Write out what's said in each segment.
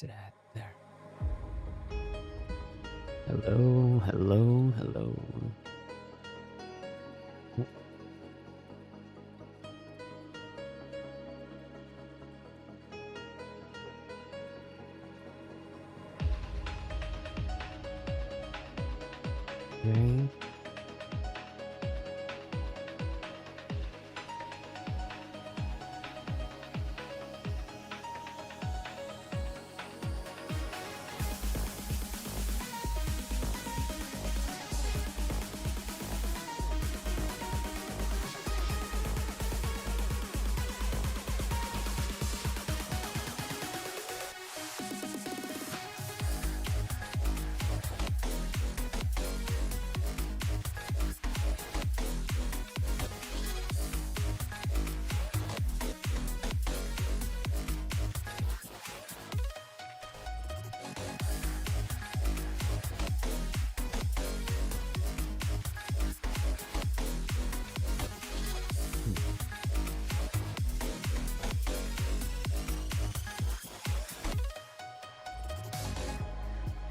Where's it at? There. Hello, hello, hello. Okay.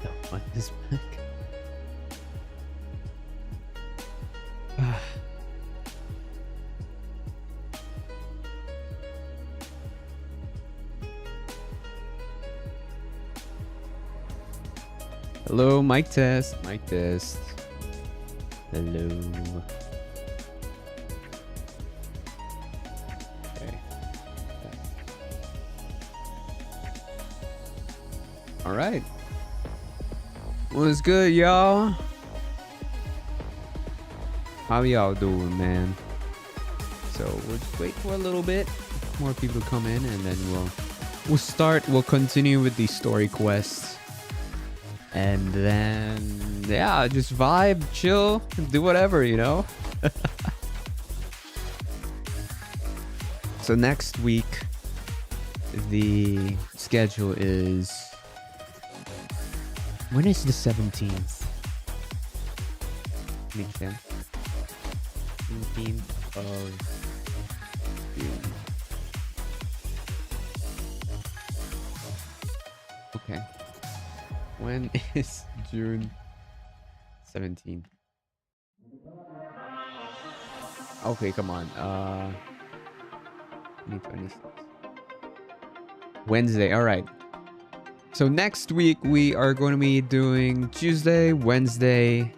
The mic is back. Hello, mic test. Mic test. Hello. Okay. All right. What's good, y'all? How y'all doing, man? So we'll just wait for a little bit, more people to come in, and then we'll start. We'll continue with the story quests, and then yeah, just vibe, chill, do whatever, you know. So next week, the schedule is. When is the 17th? Let me check. 17th of June. Okay. When is June 17th? Okay, come on. 2026. Wednesday. All right. So next week we are going to be doing Tuesday, Wednesday.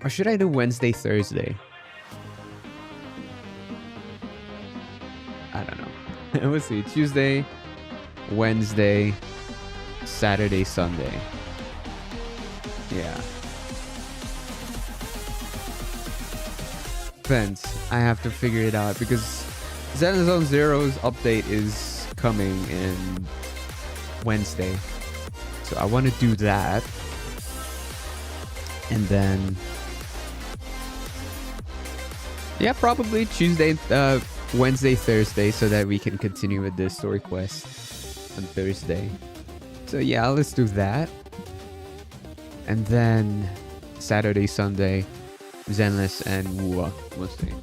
Or should I do Wednesday, Thursday? I don't know. Let's see. Tuesday, Wednesday, Saturday, Sunday. Yeah. Depends. I have to figure it out because Zenizone Zero's update is coming in Wednesday. So I want to do that. And then yeah, probably Tuesday, Wednesday, Thursday, so that we can continue with the story quest on Thursday. So yeah, let's do that. And then Saturday, Sunday, Zenless and Wua. We'll see.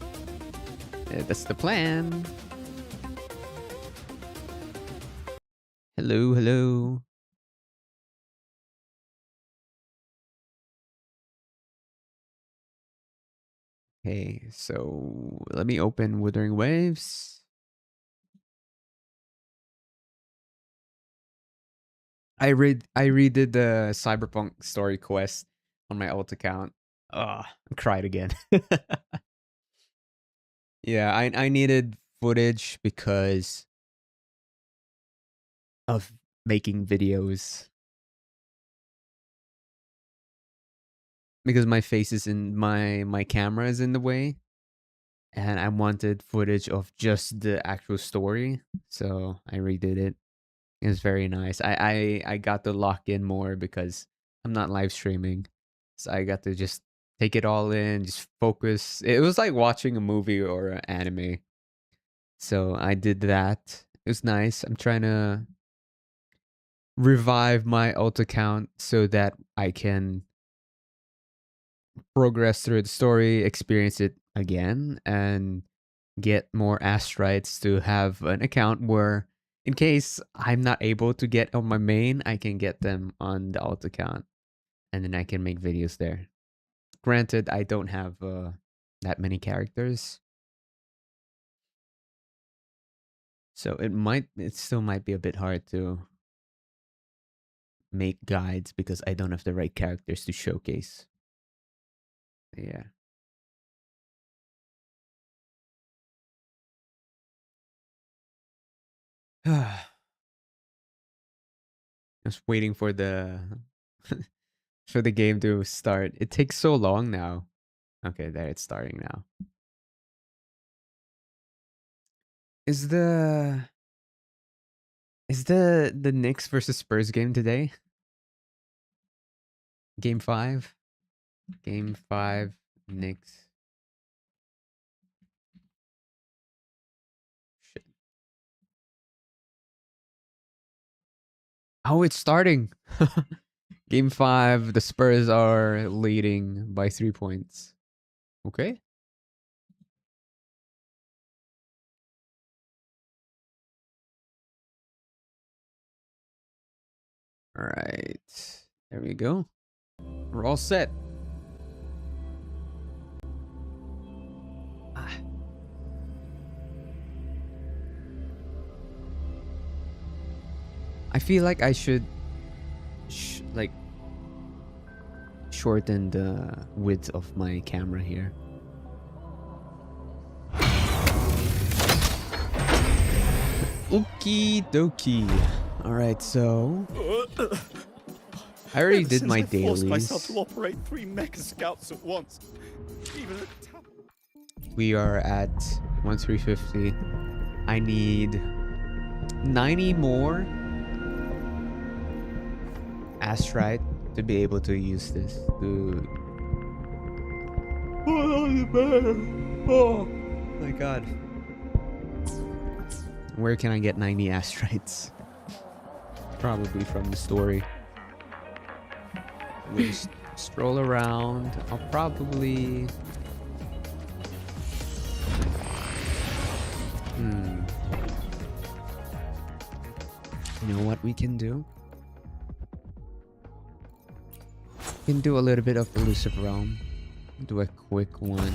Yeah, that's the plan. Hello, hello. Okay, so let me open Wuthering Waves. I redid the Cyberpunk story quest on my alt account. I cried again. Yeah, I needed footage because of making videos. Because my face is in my camera is in the way. And I wanted footage of just the actual story. So I redid it. It was very nice. I got to lock in more because I'm not live streaming. So I got to just take it all in, just focus. It was like watching a movie or an anime. So I did that. It was nice. I'm trying to revive my alt account so that I can progress through the story, experience it again, and get more astrites to have an account where In case I'm not able to get on my main, I can get them on the alt account, and then I can make videos there. Granted, I don't have that many characters, so it still might be a bit hard to make guides because I don't have the right characters to showcase. Yeah. Just waiting for the for the game to start. It takes so long now. Okay, there it's starting now. Is the Knicks versus Spurs game today? Game 5? Game 5 Knicks. Shit. Oh, it's starting. Game 5, the Spurs are leading by 3 points. Okay. All right. There we go. We're all set. Ah. I feel like I should like shorten the width of my camera here. Okie dokie. All right, so I already did my dailies. I forced myself to operate 3 mecha scouts at once. Even we are at 1350. I need 90 more astrite to be able to use this. Oh my god. Where can I get 90 astrites? Probably from the story. We'll just stroll around. I'll probably... You know what we can do? We can do a little bit of Elusive Realm. Do a quick one.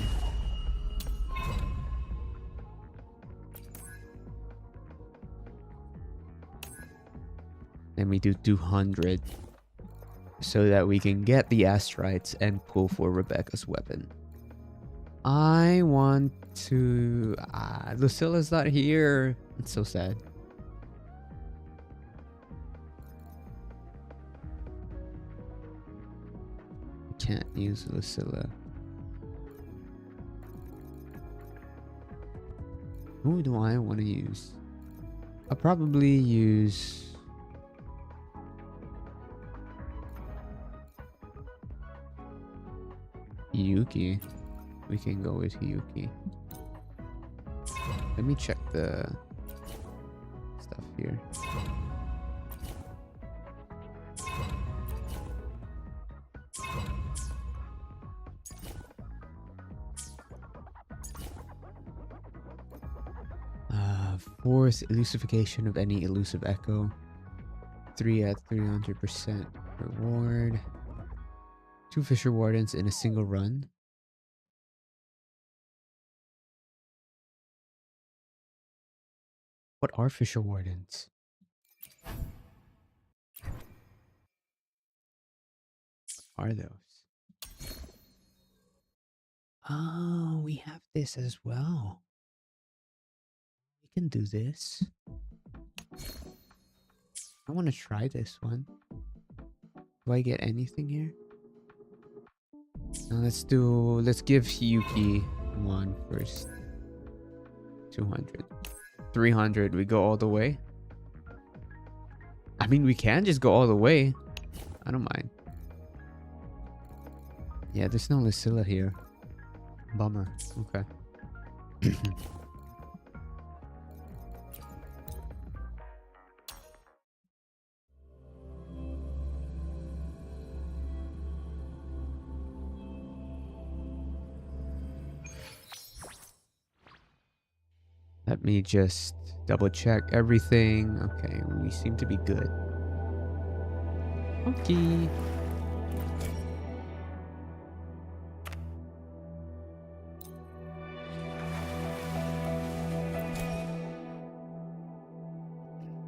Then we do 200. So that we can get the Astrites and pull for Rebecca's weapon. I want to... Lucilla's not here. It's so sad. Can't use Lucilla. Who do I want to use? I'll probably use... Yuki. We can go with Yuki. Let me check the stuff here. Fourth, elusification of any elusive echo. 3 at 300% reward. 2 Fisher Wardens in a single run. What are Fisher Wardens? What are those? Oh, we have this as well. We can do this. I want to try this one. Do I get anything here? Now let's give Yuki one first. 200. 300. We go all the way. I mean, we can just go all the way. I don't mind. Yeah, there's no Lucilla here. Bummer. Okay. Let me just Double check everything. Okay, we seem to be good. Okay.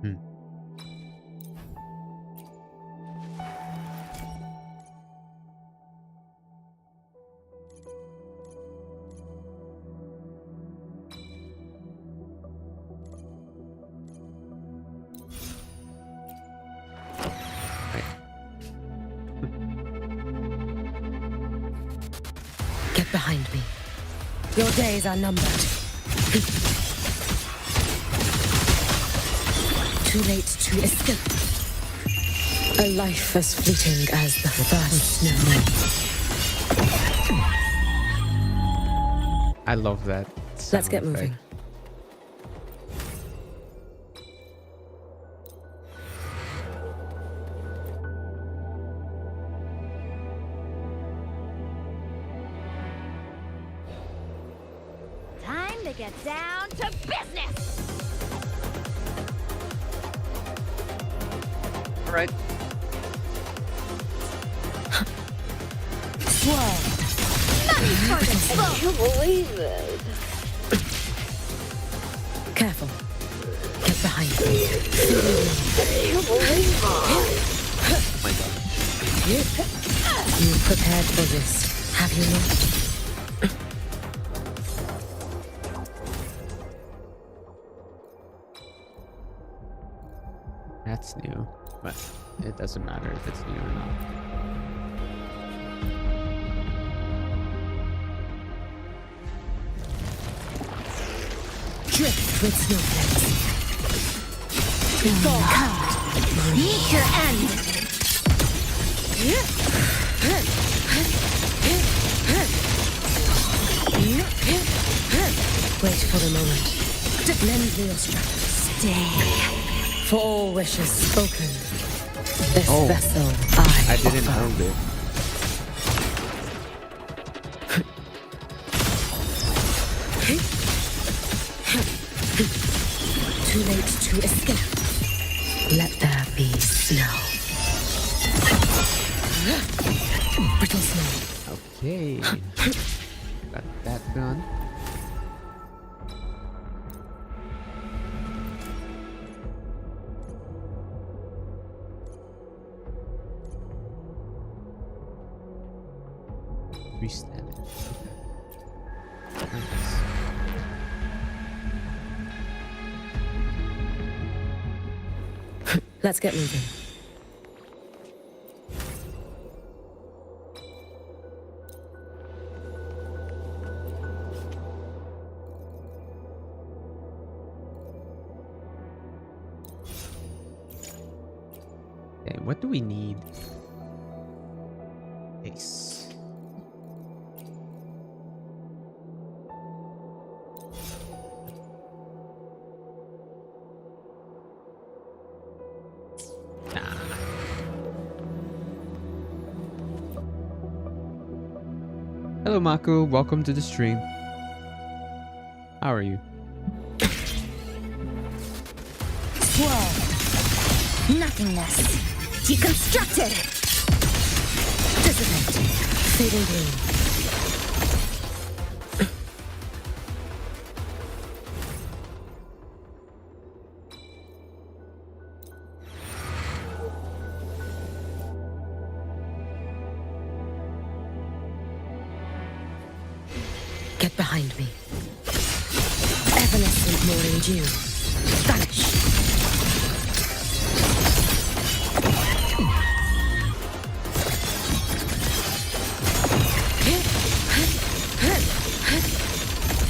Hmm. Get behind me. Your days are numbered. Too late to escape. A life as fleeting as the first snow. I love that. Let's get sound moving. effect. Time to get down to business! All right. Swirl. Money for the book! You believe it? Careful. Get behind me. You believe it? Oh my god. You prepared for this, have you not? That's new, but it doesn't matter if it's new or not. Drift with snowflakes. Meet your end! Wait for the moment. Lend me your strength. Stay. For all wishes spoken, this Oh. vessel I didn't offer. hold it. Too late to escape. Let there be snow. Brittle snow. Okay. Got that done. Restand it. Okay. Nice. Let's get moving. Okay, what do we need? Ace. Nah. Hello, Mako. Welcome to the stream. How are you? Swirl. Nothingness. Deconstructed! Dissipate. Fading bloom. Get behind me. Evanescent morning dew. Vanish.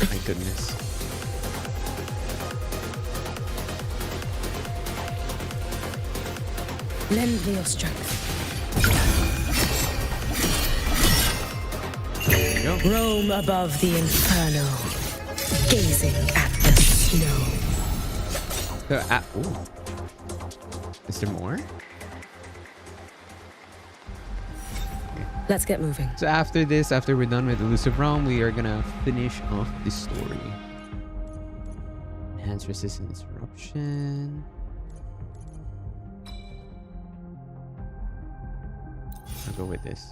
My goodness. Lend me your strength. There you go. Roam above the inferno, gazing at the snow. So, ooh. Is there more? Let's get moving. So after this, after we're done with Elusive Realm, we are gonna finish off this story. And Defense resistance interruption. I'll go with this.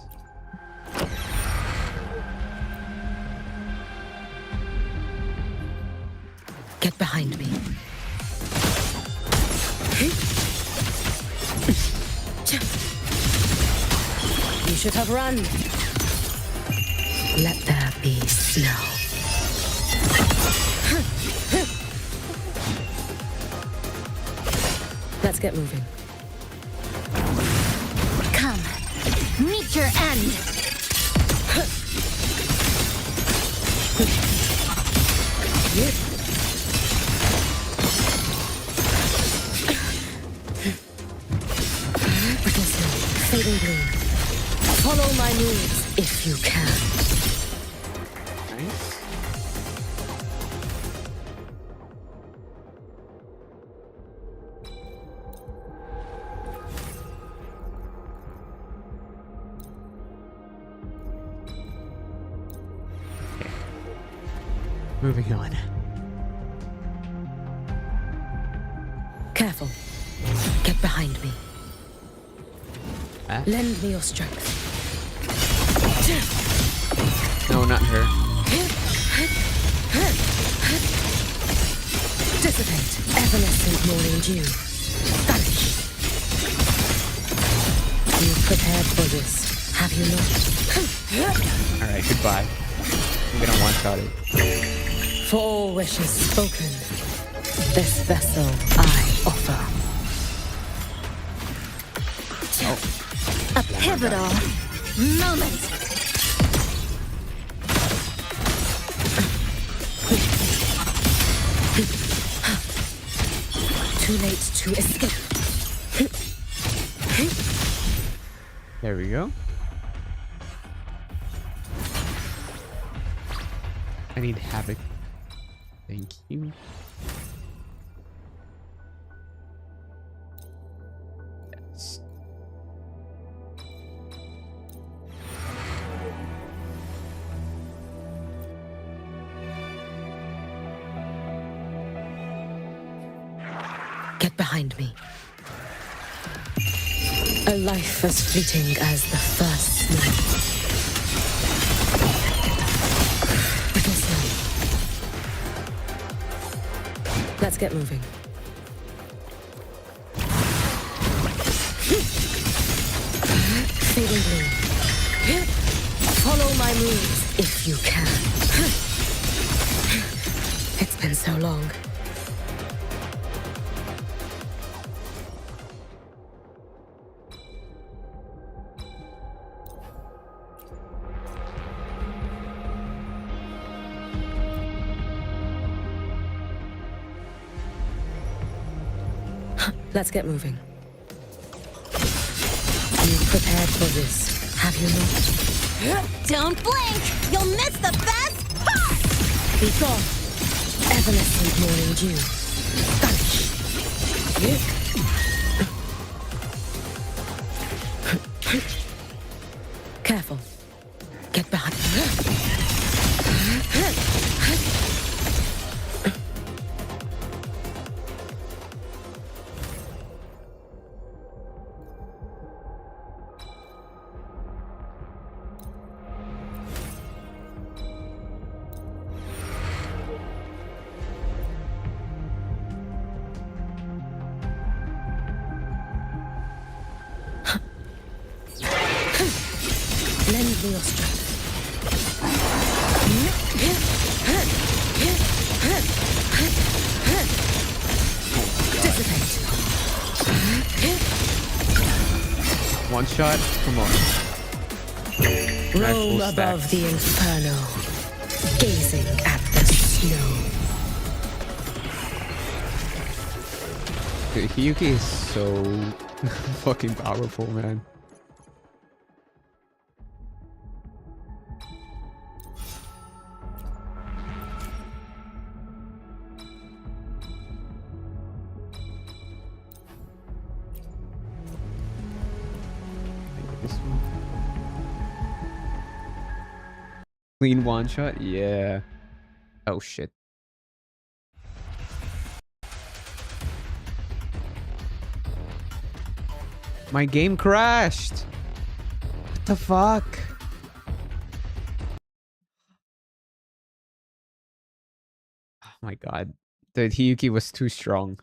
Get behind me. You should have run. Let there be snow. Let's get moving. Come, meet your end. Brittle snow, fading bloom. Follow my moves if you can. Nice. Okay. Moving on. Careful. Get behind me. Ah? Lend me your strength. No, not her. Dissipate. Evanescent morning dew. Vanish. You've prepared for this, have you not? Alright, goodbye. I'm gonna one-shot it. For all wishes spoken, this vessel I offer. A pivotal moment. Too late to escape. There we go. I need Havoc. Thank you. Yes. Get behind me. A life as fleeting as the first snow. Brittle snow. Let's get moving. Fading bloom. Follow my moves if you can. It's been so long. Let's get moving. You've prepared for this, have you not? Don't blink! You'll miss the best part! Be gone. Evanescent morning dew. Vanish. Careful. Get behind. Lend me your strength. Dissipate. One shot? Come on. Roam Actual above stacks. the inferno, gazing at the snow. Dude, Hiyuki is so fucking powerful, man. This one. Clean one shot? Yeah. Oh shit. My game crashed. What the fuck? Oh my god. The Hiyuki was too strong.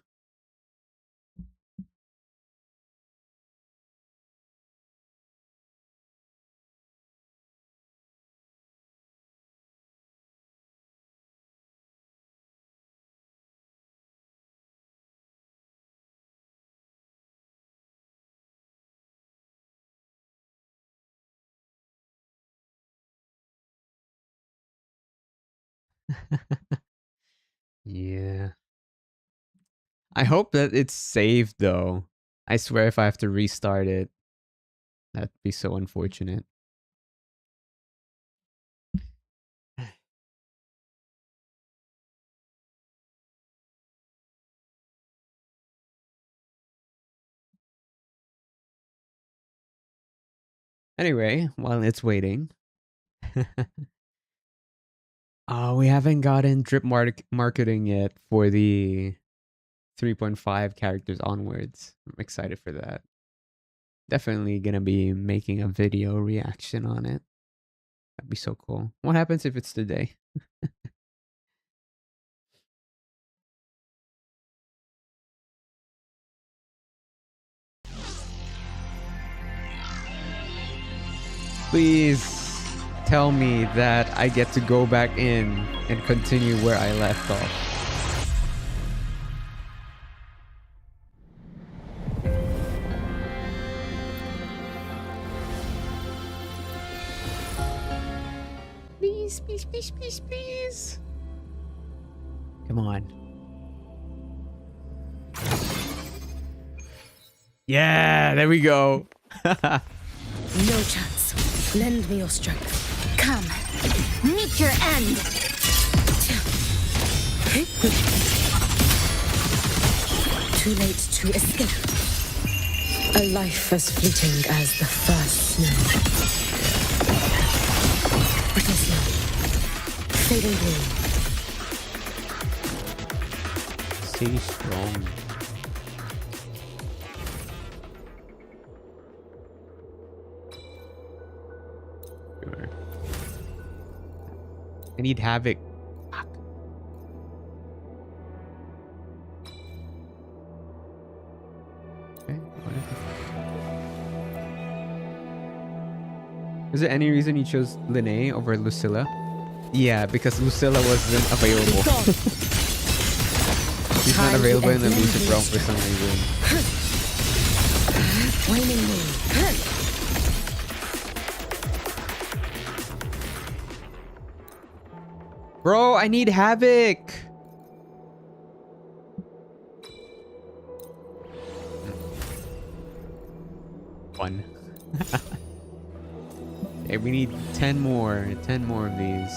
Yeah. I hope that it's saved though. I swear if I have to restart it, that'd be so unfortunate. Anyway, while it's waiting. Oh, we haven't gotten drip marketing yet for the 3.5 characters onwards. I'm excited for that. Definitely gonna be making a video reaction on it. That'd be so cool. What happens if it's today? Please tell me that I get to go back in and continue where I left off. Please, please, please, please, please. Come on. Yeah, there we go. No chance. Lend me your strength. Come, meet your end. Too late to escape. A life as fleeting as the first snow. Brittle snow. Fading bloom. Stay strong. Sure. I need Havoc. Fuck. Okay, whatever. Is there any reason you chose Linnea over Lucilla? Yeah, because Lucilla wasn't available. She's not available in the elusive realm for some reason. Waning moon. Bro, I need Havoc! One. Okay, we need 10 more. 10 more of these.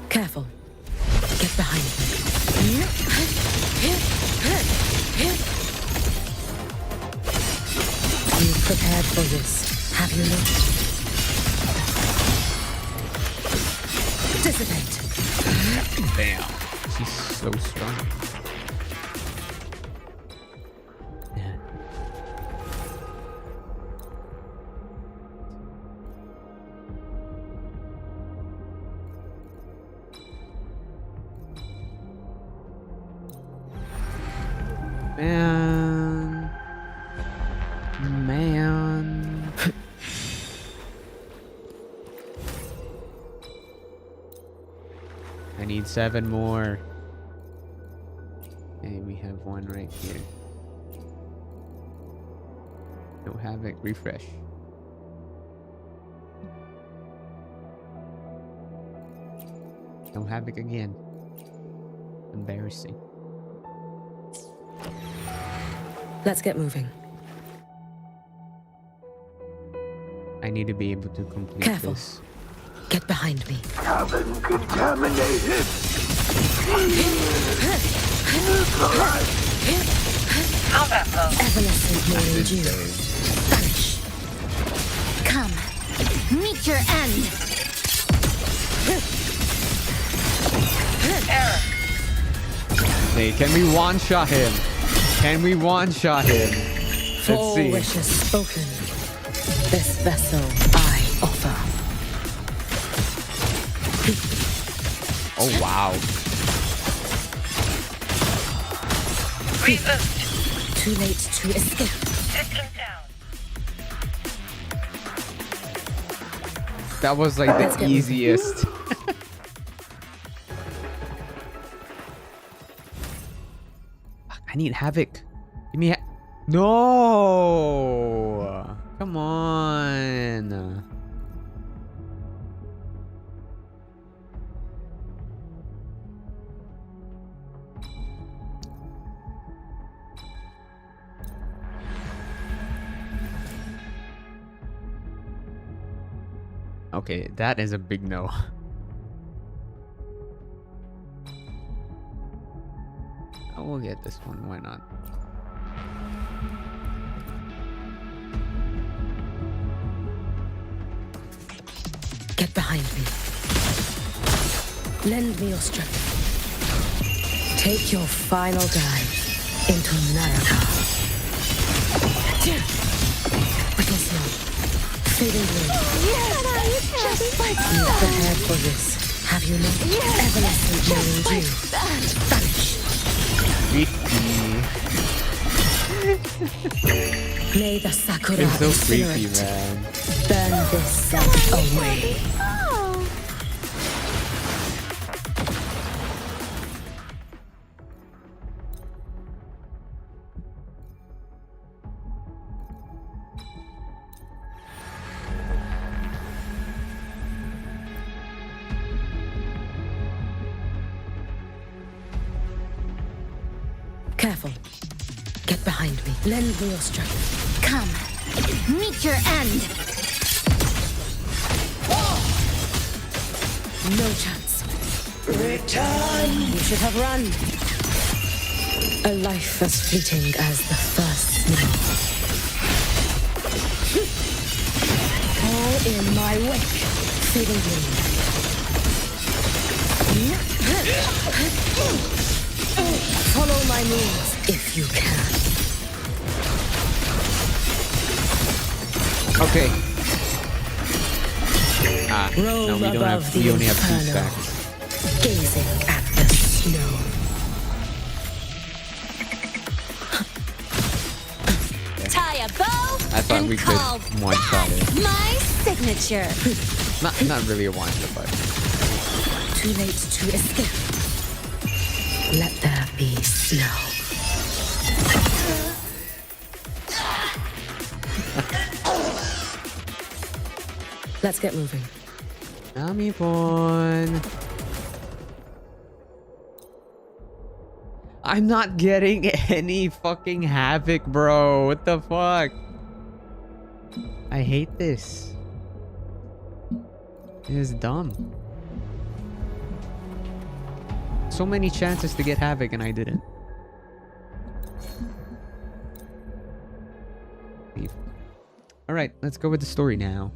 Careful. Get behind me. You prepared for this, have you not? Dissipate. Bam. She's so strong. Yeah. Man. Man. I need 7 more. Okay, we have one right here. No Havoc, refresh. No Havoc again. Embarrassing. Let's get moving. I need to be able to complete Careful. this. Get behind me. Cabin contaminated. Evanescent morning dew. Vanish. Come, meet your end. Hey, can we one-shot him? Can we one-shot him? For Let's all see. wishes spoken, this vessel I offer. Oh, wow. Too late to escape. That was like Let's the get moving. easiest. I need Havoc. Give me no. Come on. Okay, that is a big no. I will get this one, why not? Get behind me. Lend me your strength. Take your final dive into Naraka. Witness now. Fading blue. Just like You're prepared for this, have you not? Evanescent knowing you. Vanish. Creepy. May the Sakura It's so creepy, incinerate. man. Burn this self away. oh. Careful. Get behind me. Lend me your strength. Come, meet your end. No chance. Return! You should have run. A life as fleeting as the first snow. All in my wake. Fading blue. Follow my moves if you can. Okay. Ah, no, Roam we don't above have. the We only have 2 inferno, stacks. gazing at the snow. Tie a bow I thought and we could call one-shot that it. my signature. Not really a one-shot, but Too late to escape. Let there be snow. Let's get moving. Nami Pon. I'm not getting any fucking Havoc, bro. What the fuck? I hate this. It is dumb. So many chances to get Havoc and I didn't. Leave. Alright, let's go with the story now.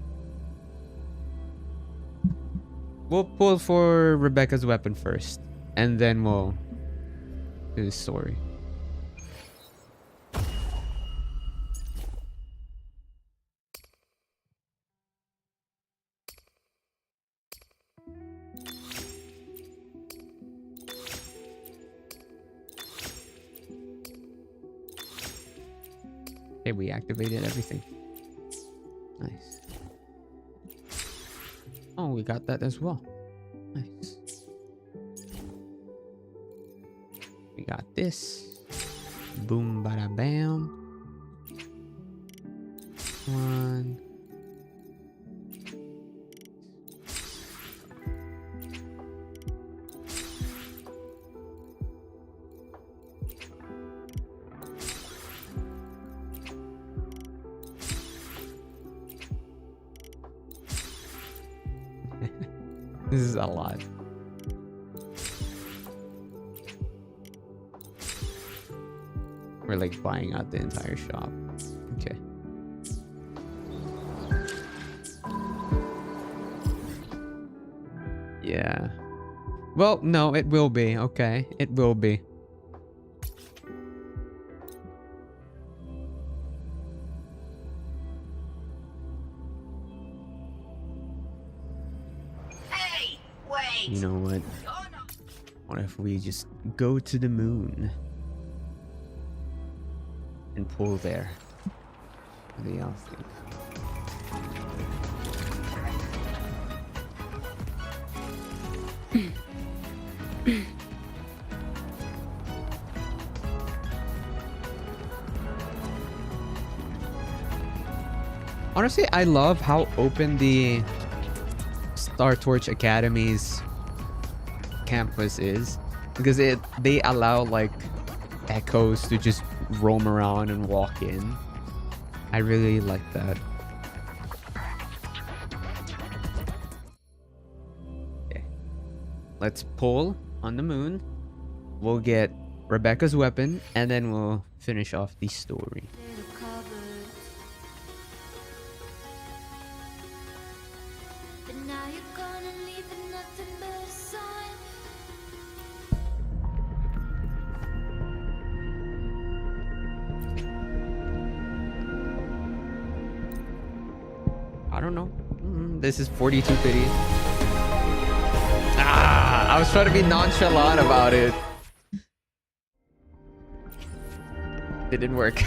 We'll pull for Rebecca's weapon first. And then we'll do the story. Okay, we activated everything. Nice. Oh, we got that as well. Nice. We got this. Boom, bada, bam. One. This is a lot. We're like buying out the entire shop. Okay. Yeah. Well, no, it will be. Okay, it will be. Hey, You wait! know what? You're not. What if we just go to the moon and pull there? What do y'all think? Honestly, I love how open the Star Torch Academy's campus is, because they allow like echoes to just roam around and walk in. I really like that. Okay. Let's pull on the moon. We'll get Rebecca's weapon and then we'll finish off the story. I don't know. This is 42 pity. I was trying to be nonchalant about it. It didn't work.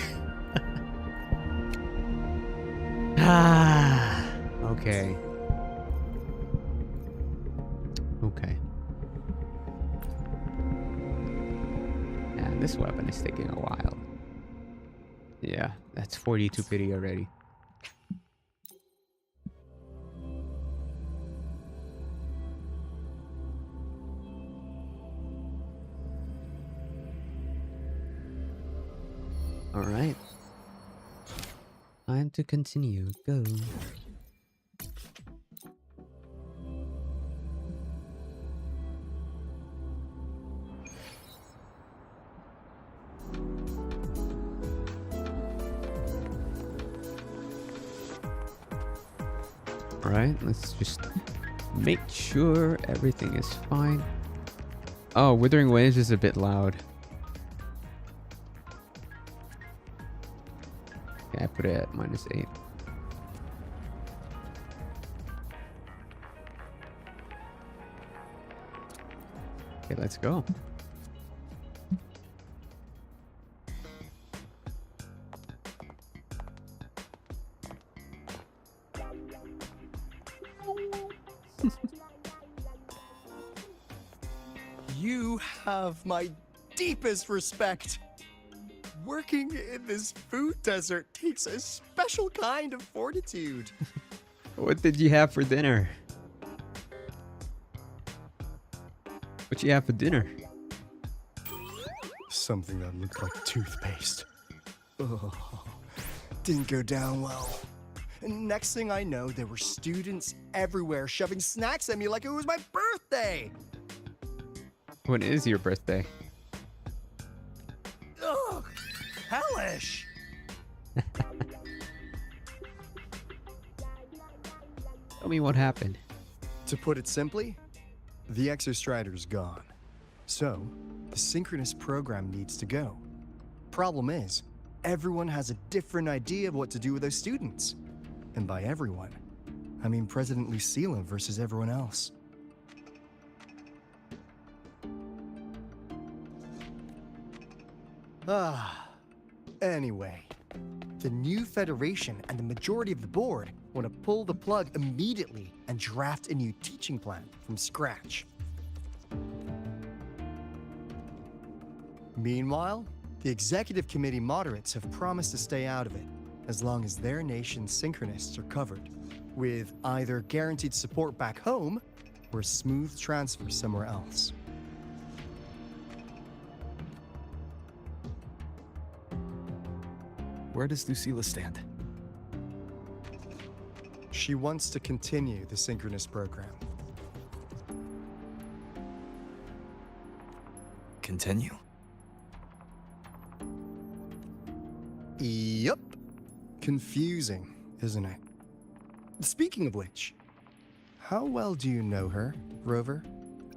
Okay. Okay. And this weapon is taking a while. Yeah, that's 42 pity already. All right. Time to continue. Go. All right, let's just make sure everything is fine. Oh, Withering Waves is a bit loud. Okay, I put it at -8. Okay, let's go. You have my deepest respect. Working in this food desert takes a special kind of fortitude. What did you have for dinner? What you have for dinner? Something that looked like toothpaste. Oh, didn't go down well. And next thing I know, there were students everywhere shoving snacks at me like it was my birthday. When is your birthday? Ugh, hellish. Tell me what happened. To put it simply, the Exostrider's gone. So, the synchronous program needs to go. Problem is, everyone has a different idea of what to do with those students. And by everyone, I mean President Lucilla versus everyone else. Anyway, the new Federation and the majority of the board want to pull the plug immediately and draft a new teaching plan from scratch. Meanwhile, the executive committee moderates have promised to stay out of it as long as their nation's synchronists are covered, with either guaranteed support back home or a smooth transfer somewhere else. Where does LUCILLA stand? She wants to continue the synchronous program. Continue? Yup. Confusing, isn't it? Speaking of which, how well do you know her, Rover?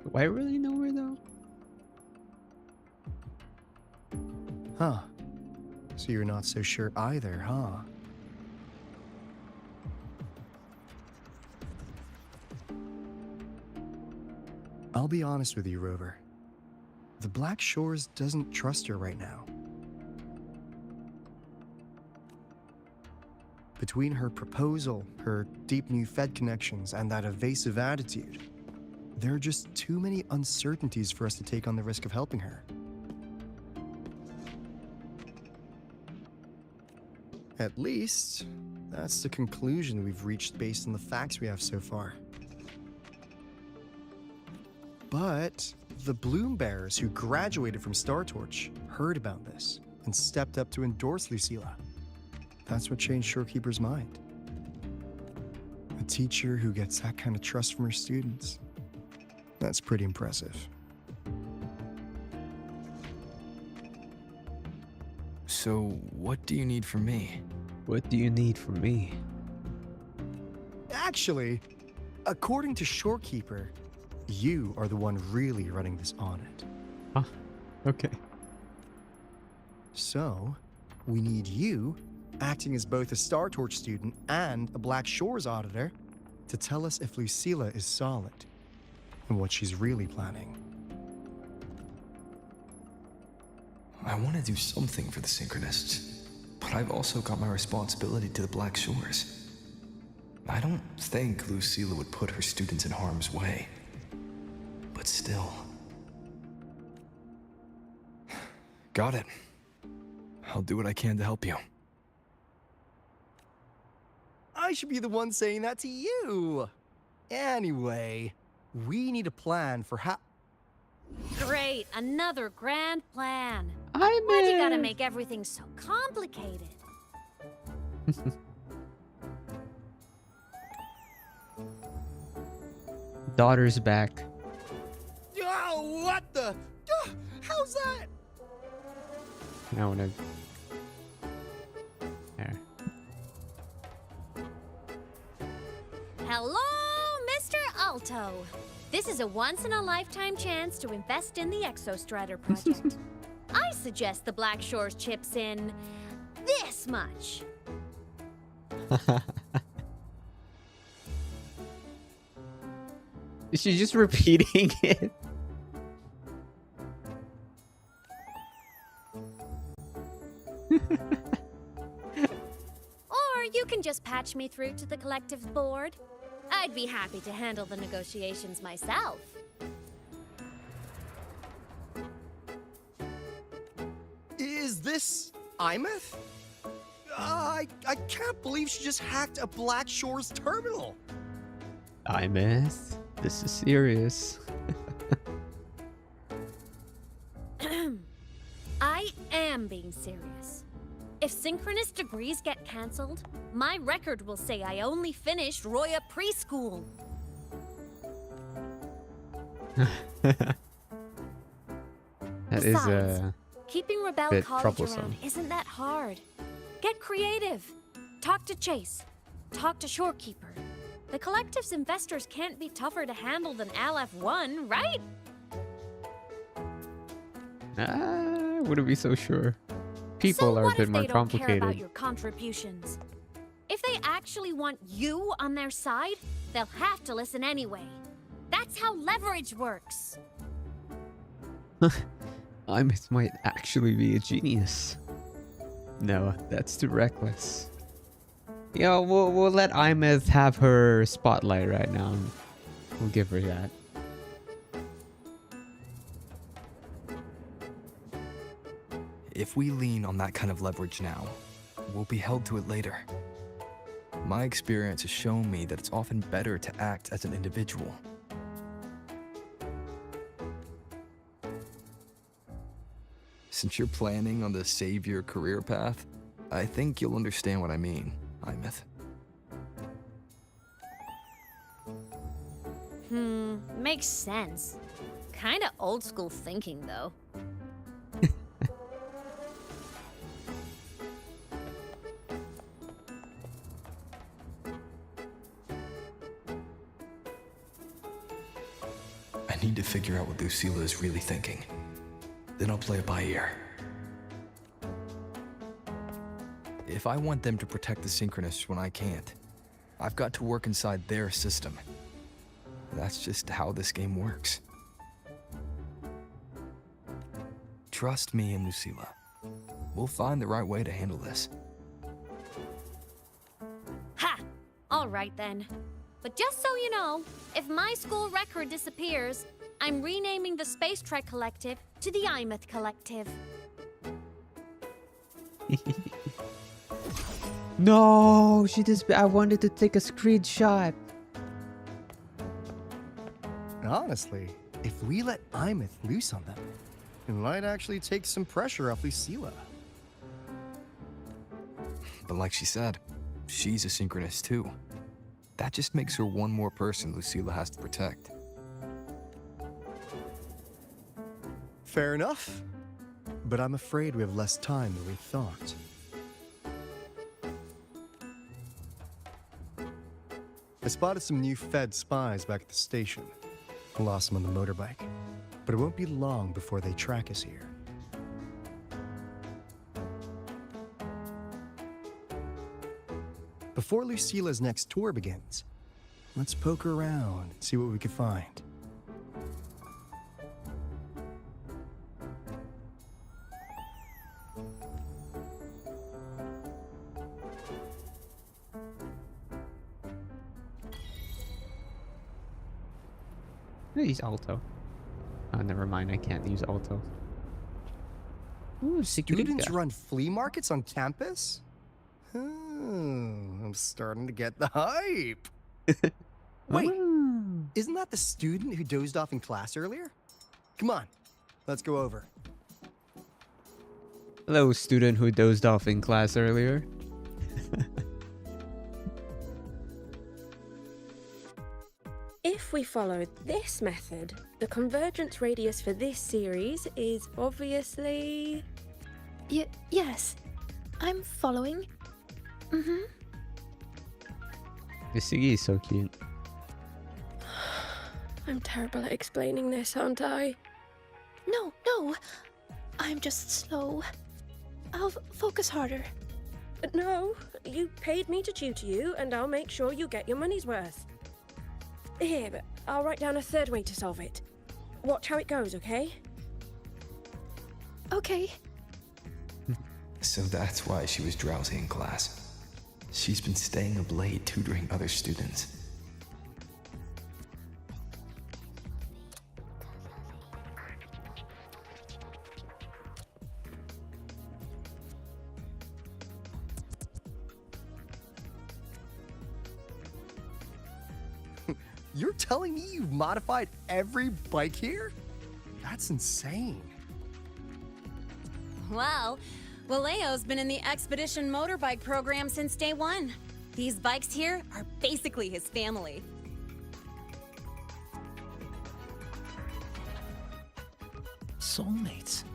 Do I really know her though? Huh. So you're not so sure either, huh? I'll be honest with you, Rover. The Black Shores doesn't trust her right now. Between her proposal, her deep new Fed connections, and that evasive attitude, there are just too many uncertainties for us to take on the risk of helping her. At least, that's the conclusion we've reached based on the facts we have so far. But the Bloom Bearers who graduated from Star Torch heard about this and stepped up to endorse Lucilla. That's what changed Shorekeeper's mind. A teacher who gets that kind of trust from her students. That's pretty impressive. So, what do you need from me? What do you need from me? Actually, according to Shorekeeper, you are the one really running this audit. Huh? Okay. So, we need you, acting as both a Star Torch student and a Black Shores auditor, to tell us if Lucilla is solid and what she's really planning. I want to do something for the Synchronists, but I've also got my responsibility to the Black Shores. I don't think Lucilla would put her students in harm's way. But still. Got it. I'll do what I can to help you. I should be the one saying that to you. Anyway, we need a plan for how... Great, another grand plan. I'm Why'd you gotta make everything so complicated? Daughter's back. Oh, what the... how's that? I wanna... There. Hello, Mr. Alto. This is a once-in-a-lifetime chance to invest in the Exostrider project. I suggest the Black Shores chips in this much. Is she just repeating it? Or you can just patch me through to the collective board. I'd be happy to handle the negotiations myself. Is this Imeth? I can't believe she just hacked a Black Shores terminal. I miss. This is serious. I am being serious. If synchronous degrees get cancelled, my record will say I only finished Roya preschool. That is Besides, keeping Rebel bit College troublesome. around isn't that hard. Get creative. Talk to Chase. Talk to Shorekeeper. The collective's investors can't be tougher to handle than LF1, right? I wouldn't be so sure. People So are a what bit if more they don't care about complicated. your contributions? If they actually want you on their side, they'll have to listen anyway. That's how leverage works. Imeth might actually be a genius. No, that's too reckless. You know, we'll let Imeth have her spotlight right now. We'll give her that. If we lean on that kind of leverage now, we'll be held to it later. My experience has shown me that it's often better to act as an individual. Since you're planning on the savior career path, I think you'll understand what I mean, Imeth. Makes sense. Kinda old school thinking, though. I need need to figure out what Lucilla is really thinking. Then I'll play it by ear. If I want them to protect the Synchronists when I can't, I've got to work inside their system. That's just how this game works. Trust me and Lucilla. We'll find the right way to handle this. Ha! All right then. But just so you know, if my school record disappears, I'm renaming the Space Trek Collective to the Imeth Collective. No, she just. I wanted to take a screenshot. Honestly, if we let Imeth loose on them, it might actually take some pressure off Lucilla. But like she said, she's a Synchronist too. That just makes her one more person Lucilla has to protect. Fair enough. But I'm afraid we have less time than we thought. I spotted some new Fed spies back at the station. Lost them on the motorbike. But it won't be long before they track us here. Before Lucilla's next tour begins, let's poke around and see what we can find. Use alto. Oh, never mind. I can't use alto. Ooh, Students security. run flea markets on campus? Oh, I'm starting to get the hype. Wait, isn't that the student who dozed off in class earlier? Come on, let's go over. Hello, student who dozed off in class earlier. If we follow this method, the convergence radius for this series is obviously... Yes, I'm following. This Siggy is so cute. I'm terrible at explaining this, aren't I? No, I'm just slow. I'll focus harder. No, you paid me to tutor you, and I'll make sure you get your money's worth. Here, but I'll write down a third way to solve it. Watch how it goes, okay? Okay. So that's why she was drowsy in class. She's been staying up late tutoring other students. You're telling me you've modified every bike here? That's insane. Well, Waleo's been in the Expedition motorbike program since day one. These bikes here are basically his family. Soulmates.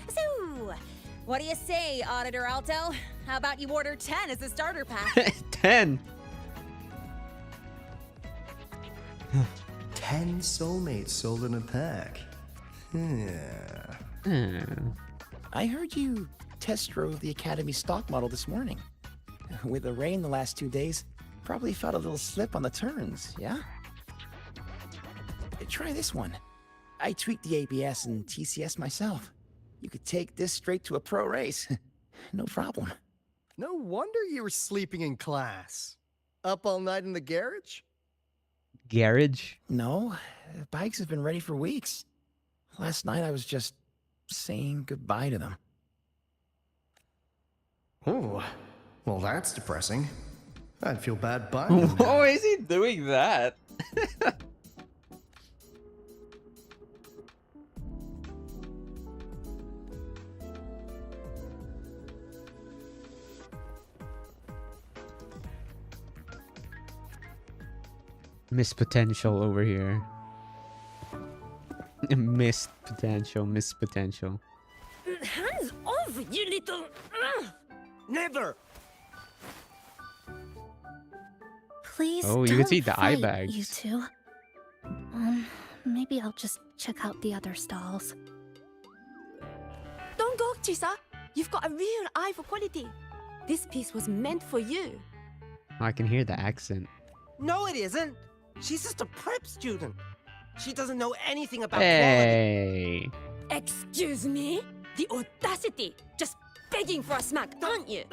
So, what do you say, Auditor Alto? How about you order 10 as a starter pack? 10. 10 soulmates sold in a pack. Yeah. I heard you test drove the Academy stock model this morning. With the rain the last 2 days, probably felt a little slip on the turns, yeah? Try this one. I tweaked the ABS and TCS myself. You could take this straight to a pro race. No problem. No wonder you were sleeping in class. Up all night in the garage? Garage? No, bikes have been ready for weeks. Last night I was just saying goodbye to them. Oh, well that's depressing. I'd feel bad buying them. Oh, is he doing that? Missed potential over here. Missed potential. Hands off, you little... Never! Please Oh, you can don't see the eye fight, bags. you two. Maybe I'll just check out the other stalls. Don't go, Chisa. You've got a real eye for quality. This piece was meant for you. I can hear the accent. No, it isn't. She's just a prep student. She doesn't know anything about quality. Hey. Excuse me? The audacity! Just begging for a smack, aren't you?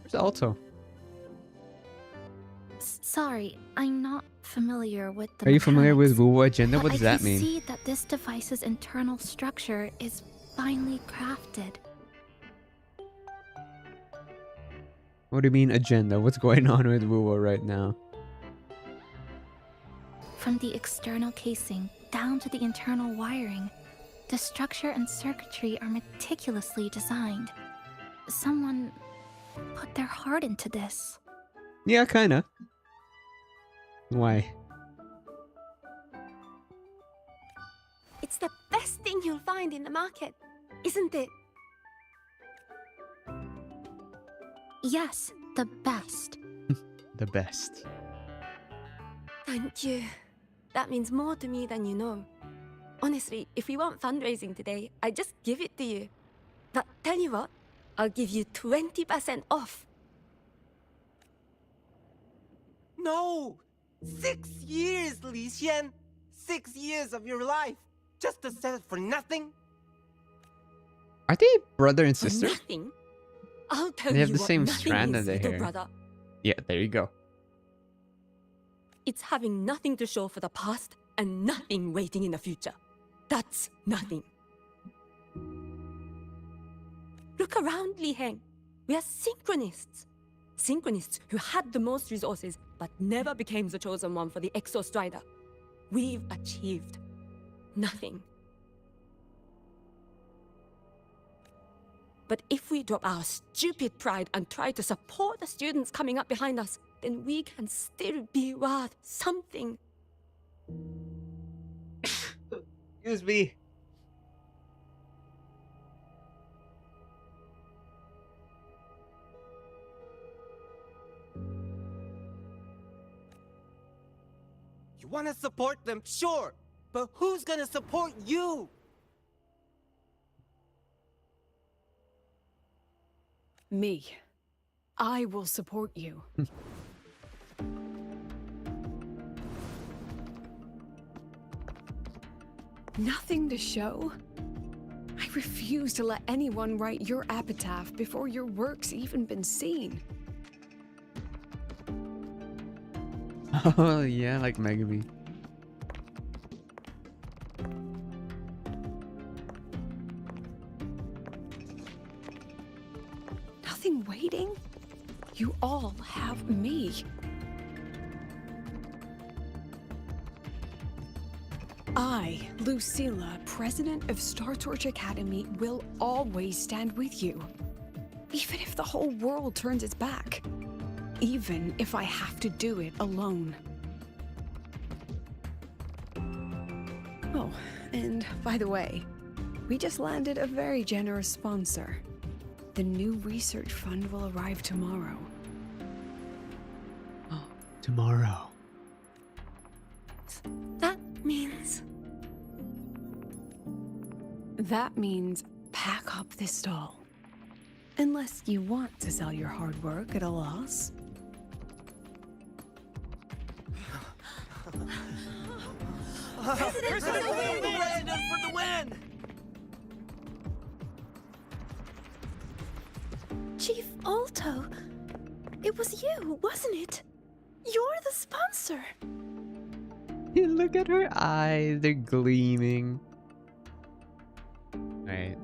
Where's Alto? Sorry, I'm not familiar with the Are you familiar with mechanics, Wuwa Agenda? but What does I that can mean? see that this device's internal structure is finely crafted. What do you mean agenda? What's going on with Wuwa right now? From the external casing down to the internal wiring, the structure and circuitry are meticulously designed. Someone put their heart into this. Yeah, kinda. Why? It's the best thing you'll find in the market, isn't it? Yes, the best. The best. Thank you. That means more to me than you know. Honestly, if we want fundraising today, I'd just give it to you. But tell you what, I'll give you 20% off. No! 6 years, Li Xian! 6 years of your life! Just to sell it for nothing? Are they brother and For sister? nothing? I'll tell They have you the what same nothing strand is, of their little hair. brother. Yeah, there you go. It's having nothing to show for the past and nothing waiting in the future. That's nothing. Look around, Li Heng. We are synchronists. Synchronists who had the most resources but never became the chosen one for the Exo Strider. We've achieved nothing. But if we drop our stupid pride and try to support the students coming up behind us, then we can still be worth something. Excuse me. You want to support them, sure. But who's gonna support you? Me. I will support you. Nothing to show? I refuse to let anyone write your epitaph before your work's even been seen. Oh, yeah, like Megami. Nothing waiting? You all have me. I, Lucilla, president of Star Torch Academy, will always stand with you. Even if the whole world turns its back. Even if I have to do it alone. Oh, and by the way, we just landed a very generous sponsor. The new research fund will arrive tomorrow. Tomorrow. That means... That means pack up this stall. Unless you want to sell your hard work at a loss. President for the win! Chief Alto, it was you, wasn't it? You're the sponsor. Look at her eyes, they're gleaming. Right.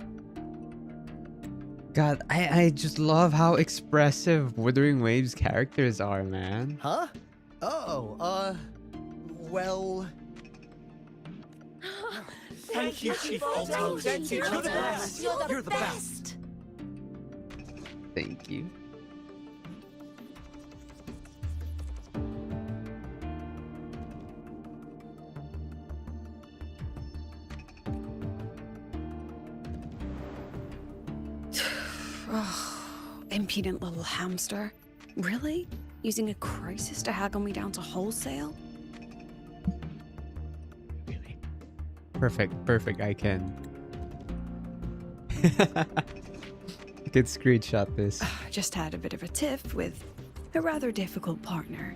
God, I just love how expressive Wuthering Waves characters are, man. Huh? Oh, well... Thank you, Chief Alto. Thank you. You're the best. You're the best. Thank you. Impudent little hamster. Really? Using a crisis to haggle me down to wholesale? Really? Perfect. I can. I can screenshot this. Just had a bit of a tiff with a rather difficult partner.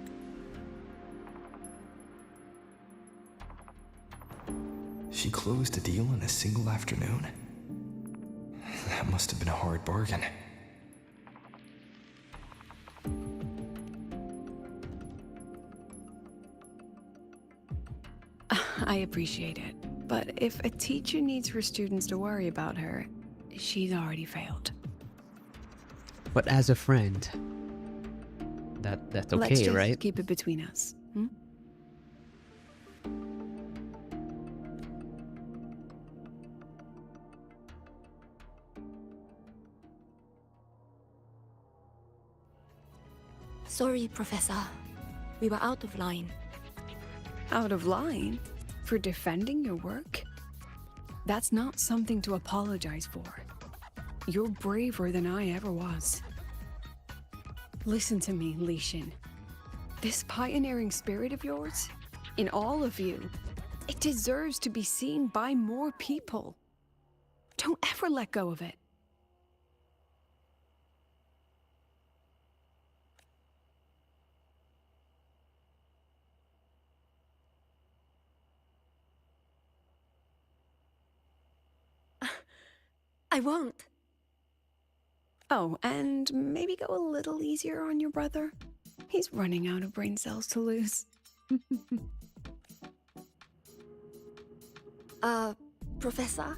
She closed a deal in a single afternoon? That must have been a hard bargain. I appreciate it, but if a teacher needs her students to worry about her, she's already failed. But as a friend, that's okay, Let's just right? keep it between us. Hmm? Sorry, Professor. We were out of line. Out of line? For defending your work? That's not something to apologize for. You're braver than I ever was. Listen to me, Lishan. This pioneering spirit of yours, in all of you, it deserves to be seen by more people. Don't ever let go of it. I won't. Oh, and maybe go a little easier on your brother. He's running out of brain cells to lose. Professor,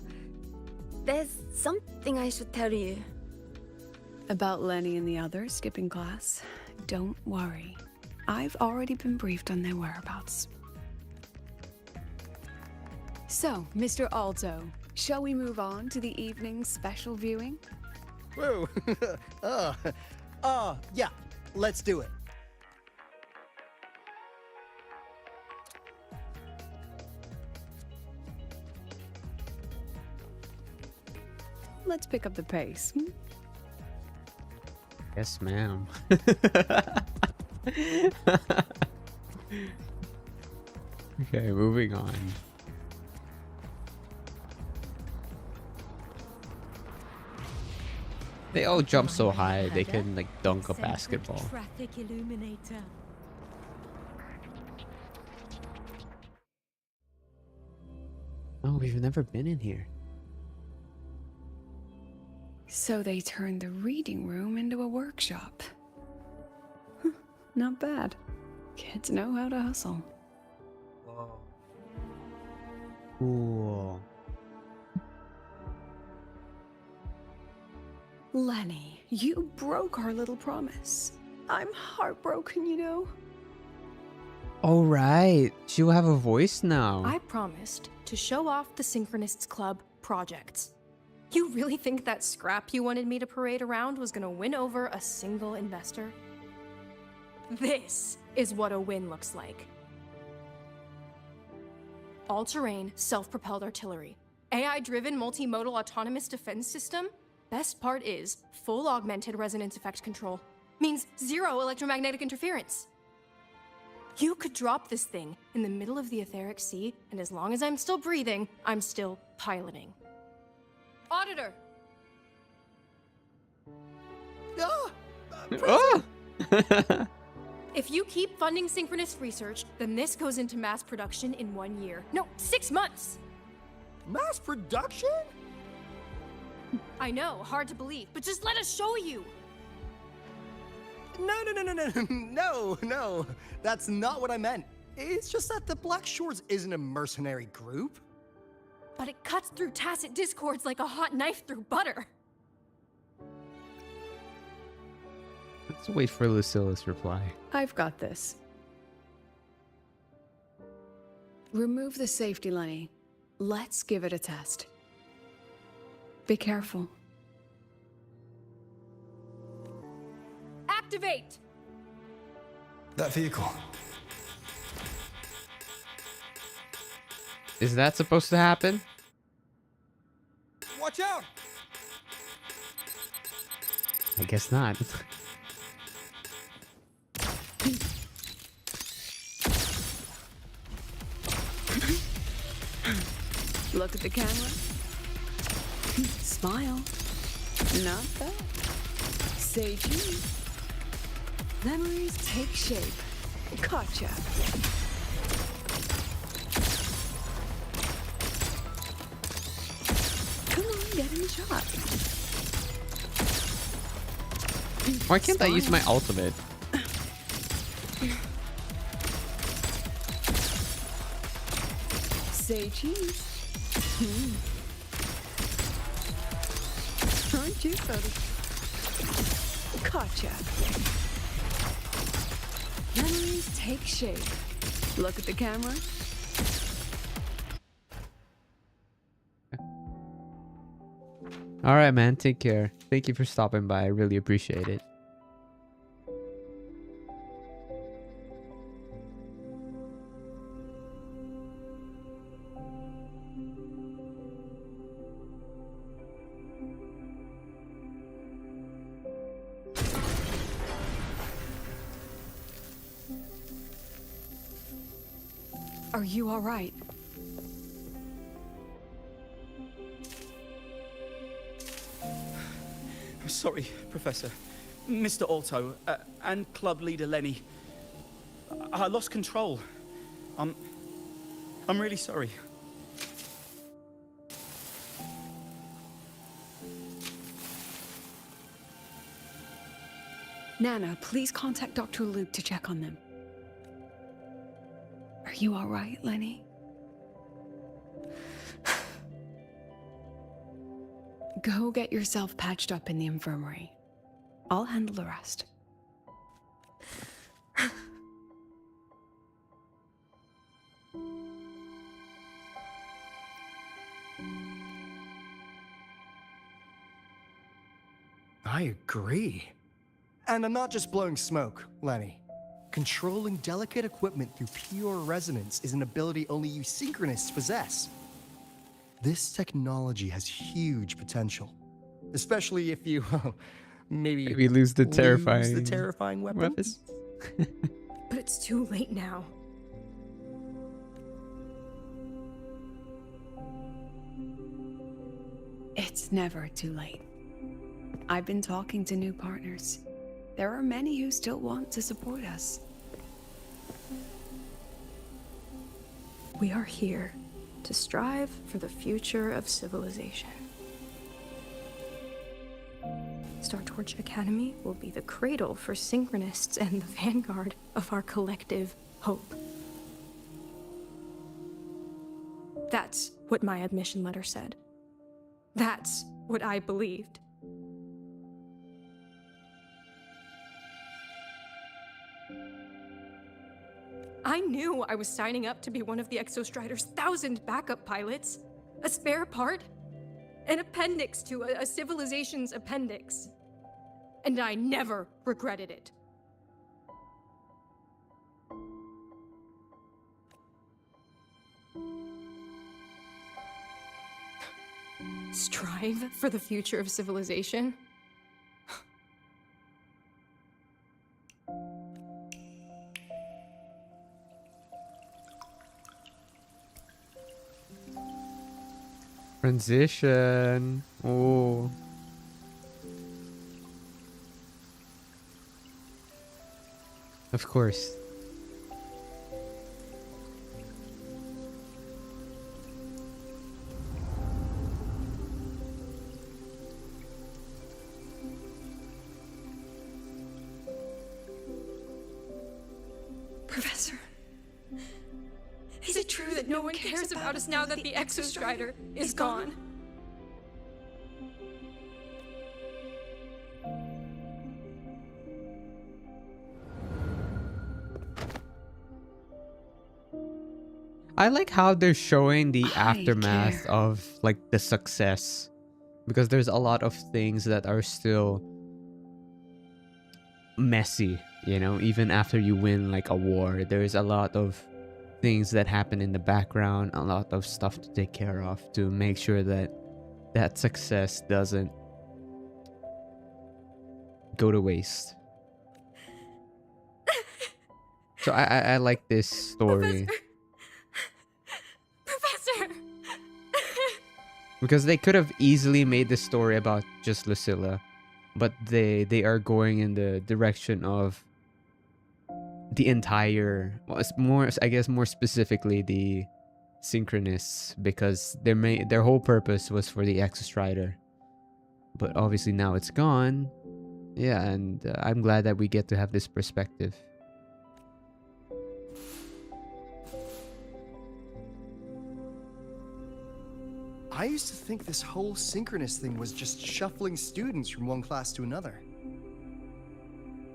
there's something I should tell you. About Lenny and the others skipping class? Don't worry. I've already been briefed on their whereabouts. So, Mr. Alto, shall we move on to the evening's special viewing? Whoa. Yeah, let's do it. Let's pick up the pace. Yes, ma'am. Okay, moving on. They all jump so high they can like dunk a basketball. Traffic illuminator. Oh, we've never been in here. So they turned the reading room into a workshop. Not bad. Kids know how to hustle. Whoa. Cool. Lenny, you broke our little promise. I'm heartbroken, you know. All right, she'll have a voice now. I promised to show off the Synchronists Club projects. You really think that scrap you wanted me to parade around was gonna win over a single investor? This is what a win looks like. All-terrain, self-propelled artillery. AI-driven multimodal autonomous defense system. Best part is, full augmented resonance effect control. Means zero electromagnetic interference. You could drop this thing in the middle of the etheric sea, and as long as I'm still breathing, I'm still piloting. Auditor! Oh! If you keep funding synchronous research, then this goes into mass production in 1 year. No, 6 months! Mass production? I know, hard to believe, but just let us show you! No. That's not what I meant. It's just that the Black Shores isn't a mercenary group. But it cuts through tacit discords like a hot knife through butter. Let's wait for Lucilla's reply. I've got this. Remove the safety, Lenny. Let's give it a test. Be careful. Activate! That vehicle. Is that supposed to happen? Watch out! I guess not. Look at the camera. Smile. Not bad. Say cheese. Memories take shape. Gotcha. Come on, get in the shot. Why can't I use my ultimate? Say cheese. Aren't you funny? Gotcha. Memories take shape. Look at the camera. All right, man. Take care. Thank you for stopping by. I really appreciate it. Are you all right? I'm sorry, Professor. Mr. Alto, and club leader Lenny. I lost control. I'm really sorry. Nana, please contact Dr. Luke to check on them. Are you all right, Lenny? Go get yourself patched up in the infirmary. I'll handle the rest. I agree. And I'm not just blowing smoke, Lenny. Controlling delicate equipment through pure resonance is an ability only you synchronists possess. This technology has huge potential, especially if you maybe lose the terrifying weapon. weapons. But it's too late now. It's never too late. I've been talking to new partners. There are many who still want to support us. We are here to strive for the future of civilization. Startorch Academy will be the cradle for synchronists and the vanguard of our collective hope. That's what my admission letter said. That's what I believed. I knew I was signing up to be one of the Exostrider's 1,000 backup pilots. A spare part. An appendix to a civilization's appendix. And I never regretted it. Strive for the future of civilization? Transition. Oh. Of course. Professor, is it true that no one cares about us now that the Exostrider is gone? I like how they're showing the I aftermath care. of like the success, because there's a lot of things that are still messy, you know, even after you win like a war. There's a lot of things that happen in the background, a lot of stuff to take care of to make sure that that success doesn't go to waste. So I like this story. Professor! Because they could have easily made the story about just Lucilla, but they are going in the direction of the entire, well, it's more, I guess, more specifically the Synchronists, because their whole purpose was for the Exostrider, but obviously now it's gone. Yeah, and I'm glad that we get to have this perspective. I used to think this whole synchronous thing was just shuffling students from one class to another.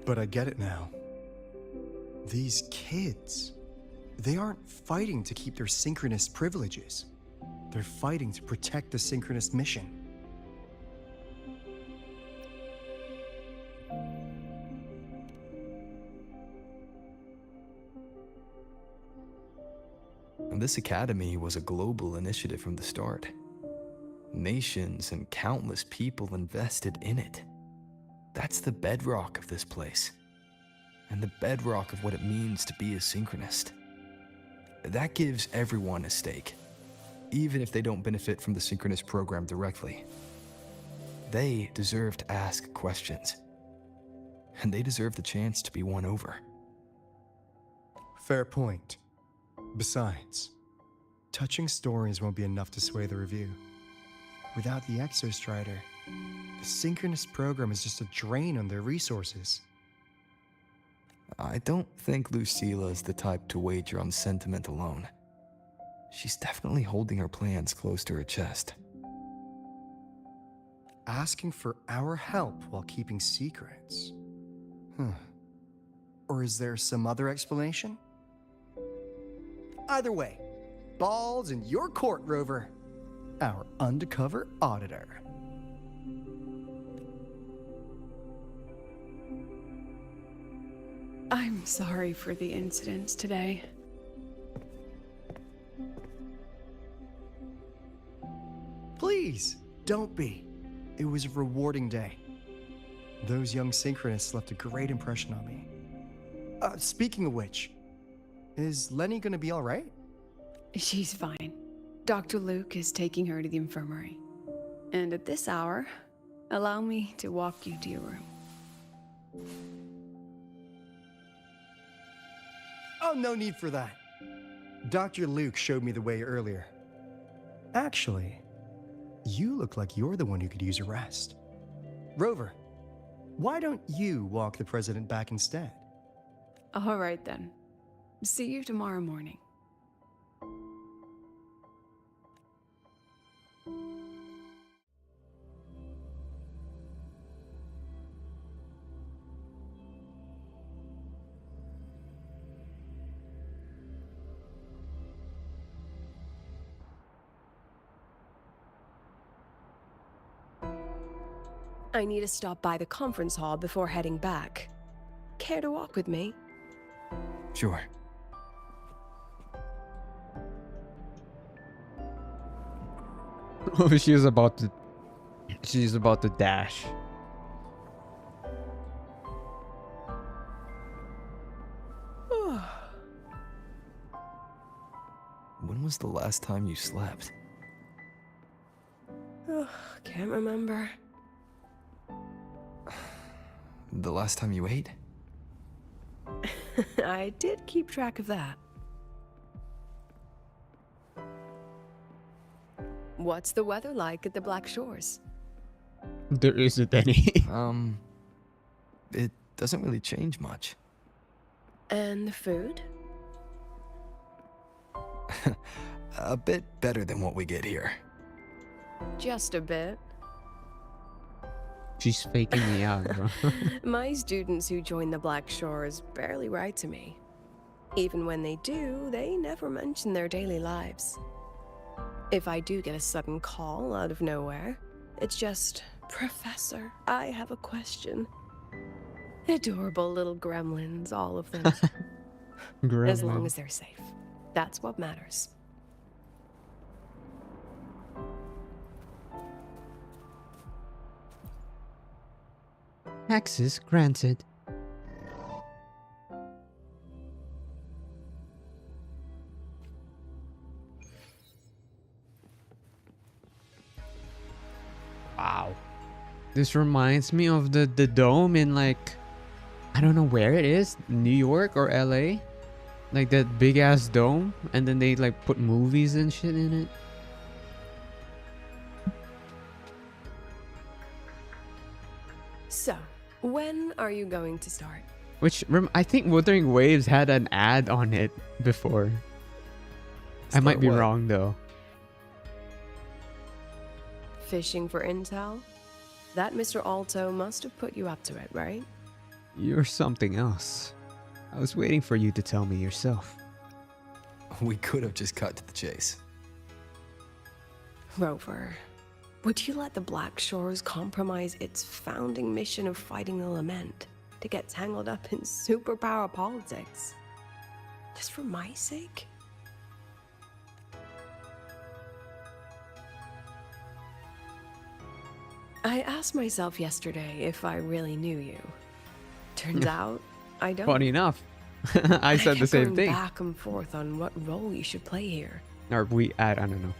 But I get it now. These kids, they aren't fighting to keep their synchronous privileges. They're fighting to protect the synchronous mission. And this academy was a global initiative from the start. Nations and countless people invested in it. That's the bedrock of this place. And the bedrock of what it means to be a synchronist. That gives everyone a stake, even if they don't benefit from the synchronous program directly. They deserve to ask questions. And they deserve the chance to be won over. Fair point. Besides, touching stories won't be enough to sway the review. Without the Exostrider, the synchronous program is just a drain on their resources. I don't think Lucilla is the type to wager on sentiment alone. She's definitely holding her plans close to her chest. Asking for our help while keeping secrets. Or is there some other explanation? Either way, ball's in your court, Rover. Our undercover auditor. I'm sorry for the incidents today. Please, don't be. It was a rewarding day. Those young synchronists left a great impression on me. Speaking of which, is Lenny gonna be all right? She's fine. Dr. Luke is taking her to the infirmary. And at this hour, allow me to walk you to your room. Oh, no need for that. Dr. Luke showed me the way earlier. Actually, you look like you're the one who could use a rest. Rover, why don't you walk the president back instead? All right then. See you tomorrow morning. I need to stop by the conference hall before heading back. Care to walk with me? Sure. Oh, she's about to dash. When was the last time you slept? Can't remember. The last time you ate? I did keep track of that. What's the weather like at the Black Shores? There isn't any. It doesn't really change much. And the food? A bit better than what we get here. Just a bit. She's faking me out, bro. My students who join the Black Shores barely write to me. Even when they do, they never mention their daily lives. If I do get a sudden call out of nowhere, it's just, "Professor, I have a question." Adorable little gremlins, all of them. As long as they're safe. That's what matters. Access granted. This reminds me of the dome in like, I don't know where it is, New York or LA. Like that big ass dome, and then they like put movies and shit in it. So, when are you going to start? Which I think Wuthering Waves had an ad on it before. I might be wrong though. Fishing for intel? That Mr. Alto must have put you up to it, right? You're something else. I was waiting for you to tell me yourself. We could have just cut to the chase. Rover, would you let the Black Shores compromise its founding mission of fighting the Lament to get tangled up in superpower politics? Just for my sake? I asked myself yesterday if I really knew you. Turns out, I don't. Funny enough, I said the same going thing. back and forth on what role you should play here. Or I don't know.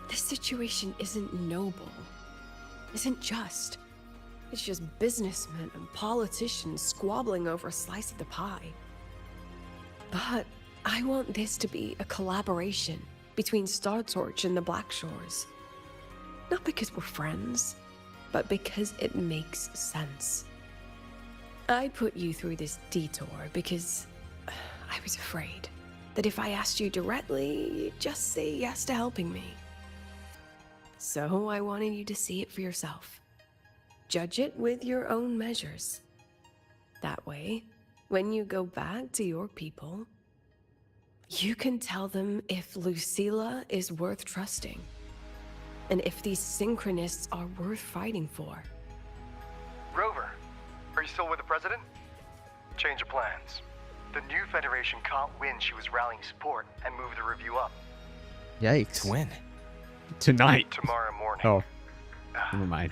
This situation isn't noble, isn't just. It's just businessmen and politicians squabbling over a slice of the pie. But I want this to be a collaboration between Star Torch and the Black Shores. Not because we're friends, but because it makes sense. I put you through this detour because I was afraid that if I asked you directly, you'd just say yes to helping me. So I wanted you to see it for yourself. Judge it with your own measures. That way, when you go back to your people, you can tell them if Lucilla is worth trusting, and if these synchronists are worth fighting for. Rover, are you still with the president? Change of plans. The new Federation can't win. She was rallying support and move the review up. Yikes. To when? Tonight. Tomorrow morning. Oh, never mind.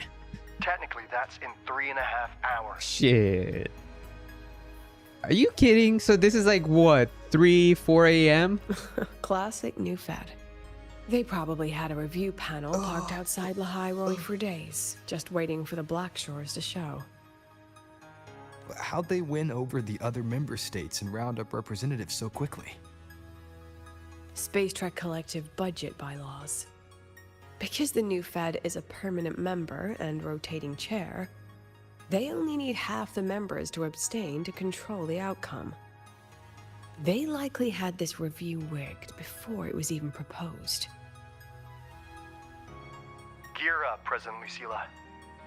Technically, that's in 3.5 hours. Shit. Are you kidding? So this is like what, 4 a.m.? Classic new Fed. They probably had a review panel parked outside Lahai for days, just waiting for the Black Shores to show. How'd they win over the other member states and round up representatives so quickly? Space Trek Collective budget bylaws. Because the new Fed is a permanent member and rotating chair, they only need half the members to abstain to control the outcome. They likely had this review rigged before it was even proposed. Gear up, President Lucilla.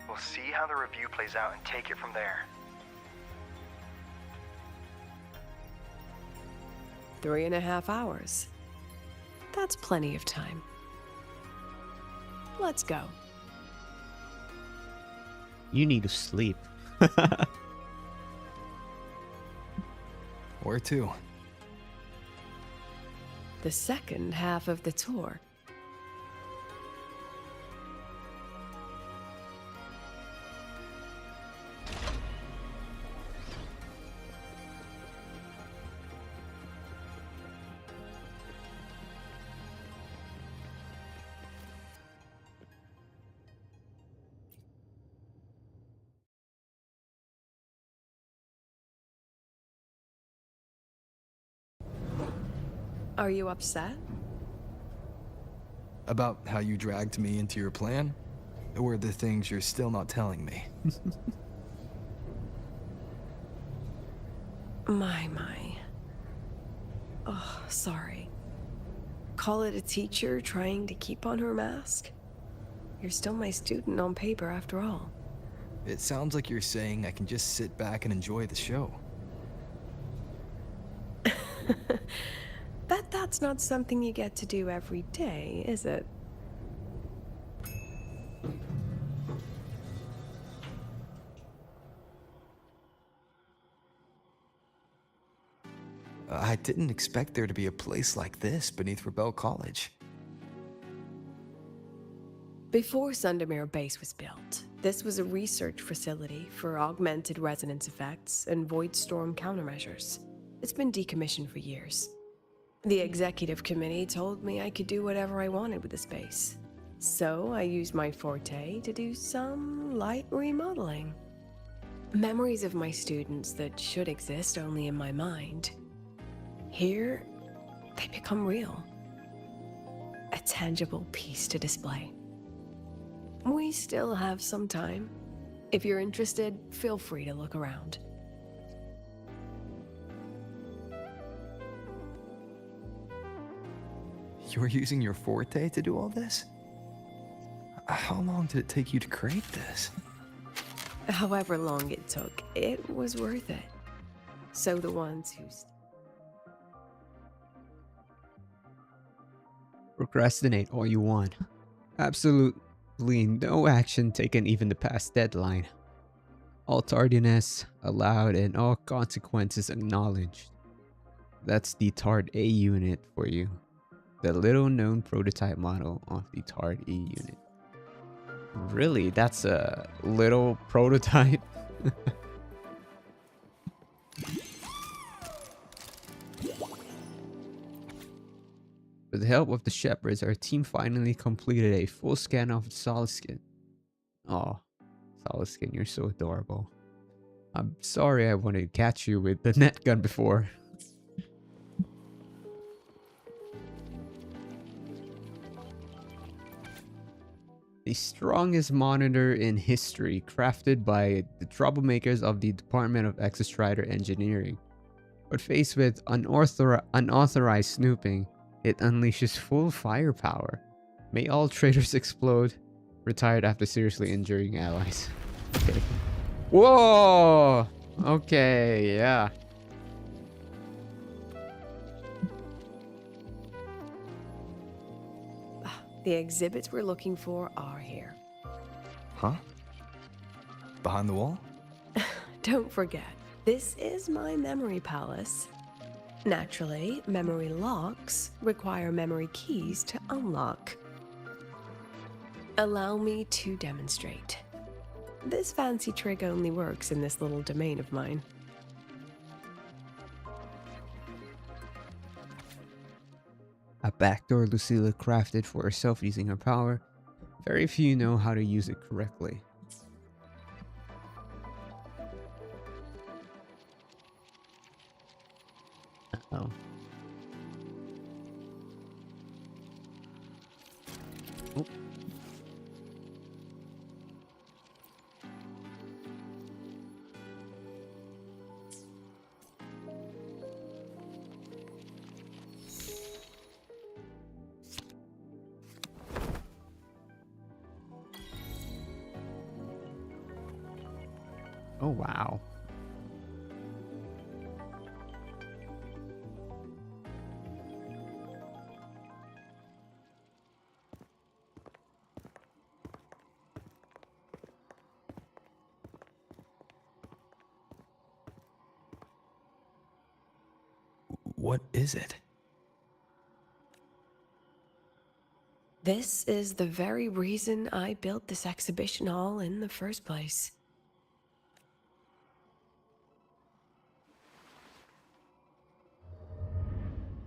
We'll see how the review plays out and take it from there. 3.5 hours. That's plenty of time. Let's go. You need to sleep. Where to? The second half of the tour. Are you upset? About how you dragged me into your plan? Or the things you're still not telling me? My. Oh, sorry. Call it a teacher trying to keep on her mask? You're still my student on paper after all. It sounds like you're saying I can just sit back and enjoy the show. That's not something you get to do every day, is it? I didn't expect there to be a place like this beneath Rebel College. Before Sundermere Base was built, this was a research facility for augmented resonance effects and void storm countermeasures. It's been decommissioned for years. The executive committee told me I could do whatever I wanted with the space. So I used my forte to do some light remodeling. Memories of my students that should exist only in my mind. Here, they become real. A tangible piece to display. We still have some time. If you're interested, feel free to look around. You're using your forte to do all this? How long did it take you to create this? However long it took, it was worth it. So the ones who... Procrastinate all you want. Absolutely no action taken even the past deadline. All tardiness allowed and all consequences acknowledged. That's the TARD A unit for you. The little known prototype model of the TARD E unit. Really? That's a little prototype? With the help of the shepherds, our team finally completed a full scan of the Solid Skin. Oh, Solid Skin, you're so adorable. I'm sorry I wanted to catch you with the net gun before. The strongest monitor in history, crafted by the troublemakers of the Department of Exostrider Engineering. But faced with unauthorized snooping, it unleashes full firepower. May all traitors explode. Retired after seriously injuring allies. Okay. Whoa! Okay, yeah. The exhibits we're looking for are here. Huh? Behind the wall? Don't forget, this is my memory palace. Naturally, memory locks require memory keys to unlock. Allow me to demonstrate. This fancy trick only works in this little domain of mine. A backdoor Lucilla crafted for herself using her power. Very few know how to use it correctly. Uh-oh. Oh. Oh, wow. What is it? This is the very reason I built this exhibition hall in the first place.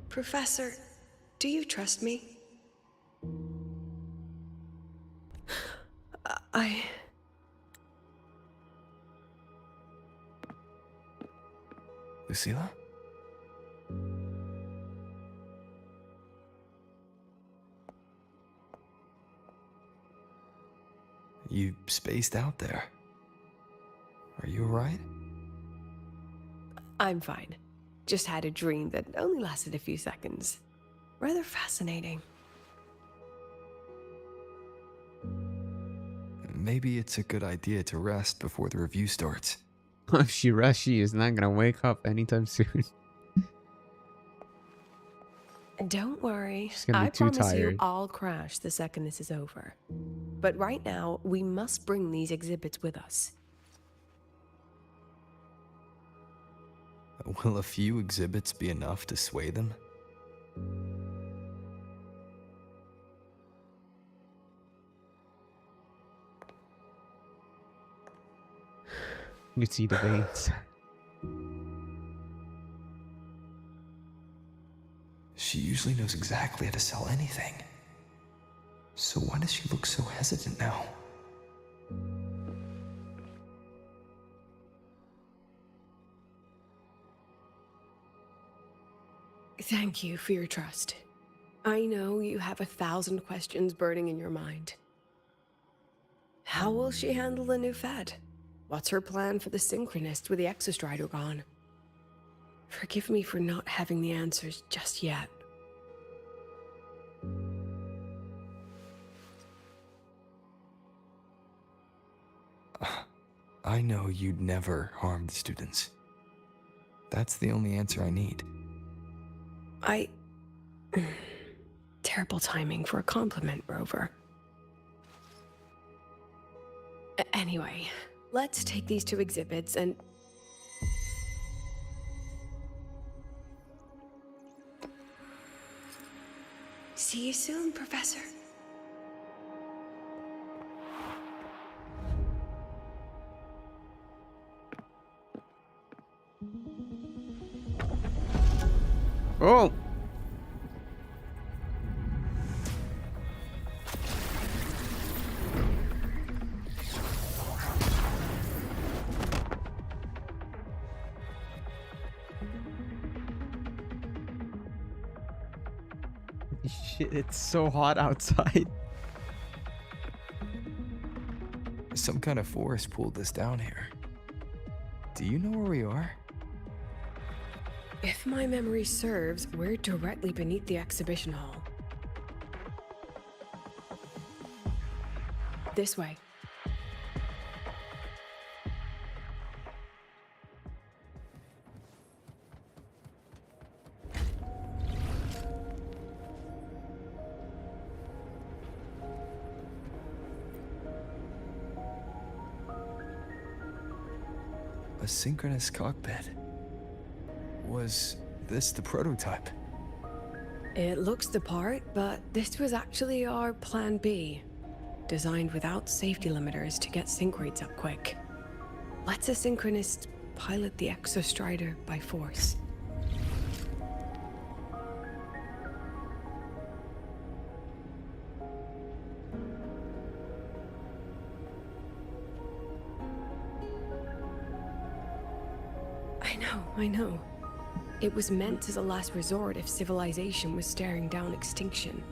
Professor, do you trust me? Lucilla? You spaced out there. Are you alright? I'm fine. Just had a dream that only lasted a few seconds. Rather fascinating. Maybe it's a good idea to rest before the review starts. If she rests, she is not gonna wake up anytime soon. Don't worry. She's gonna be I too promise you tired. I'll crash the second this is over. But right now, we must bring these exhibits with us. Will a few exhibits be enough to sway them? You see the veins. She usually knows exactly how to sell anything. So why does she look so hesitant now? Thank you for your trust. I know you have 1,000 questions burning in your mind. How will she handle the new Fed? What's her plan for the Synchronist with the Exostrider gone? Forgive me for not having the answers just yet. I know you'd never harm the students. That's the only answer I need. Terrible timing for a compliment, Rover. Anyway, let's take these 2 exhibits and... See you soon, Professor. Oh! Shit, it's so hot outside. Some kind of force pulled us down here. Do you know where we are? If my memory serves, we're directly beneath the exhibition hall. This way. A synchronous cockpit. Was this the prototype? It looks the part, but this was actually our Plan B. Designed without safety limiters to get sync rates up quick. Lets a synchronist pilot the Exostrider by force. I know. It was meant as a last resort if civilization was staring down extinction.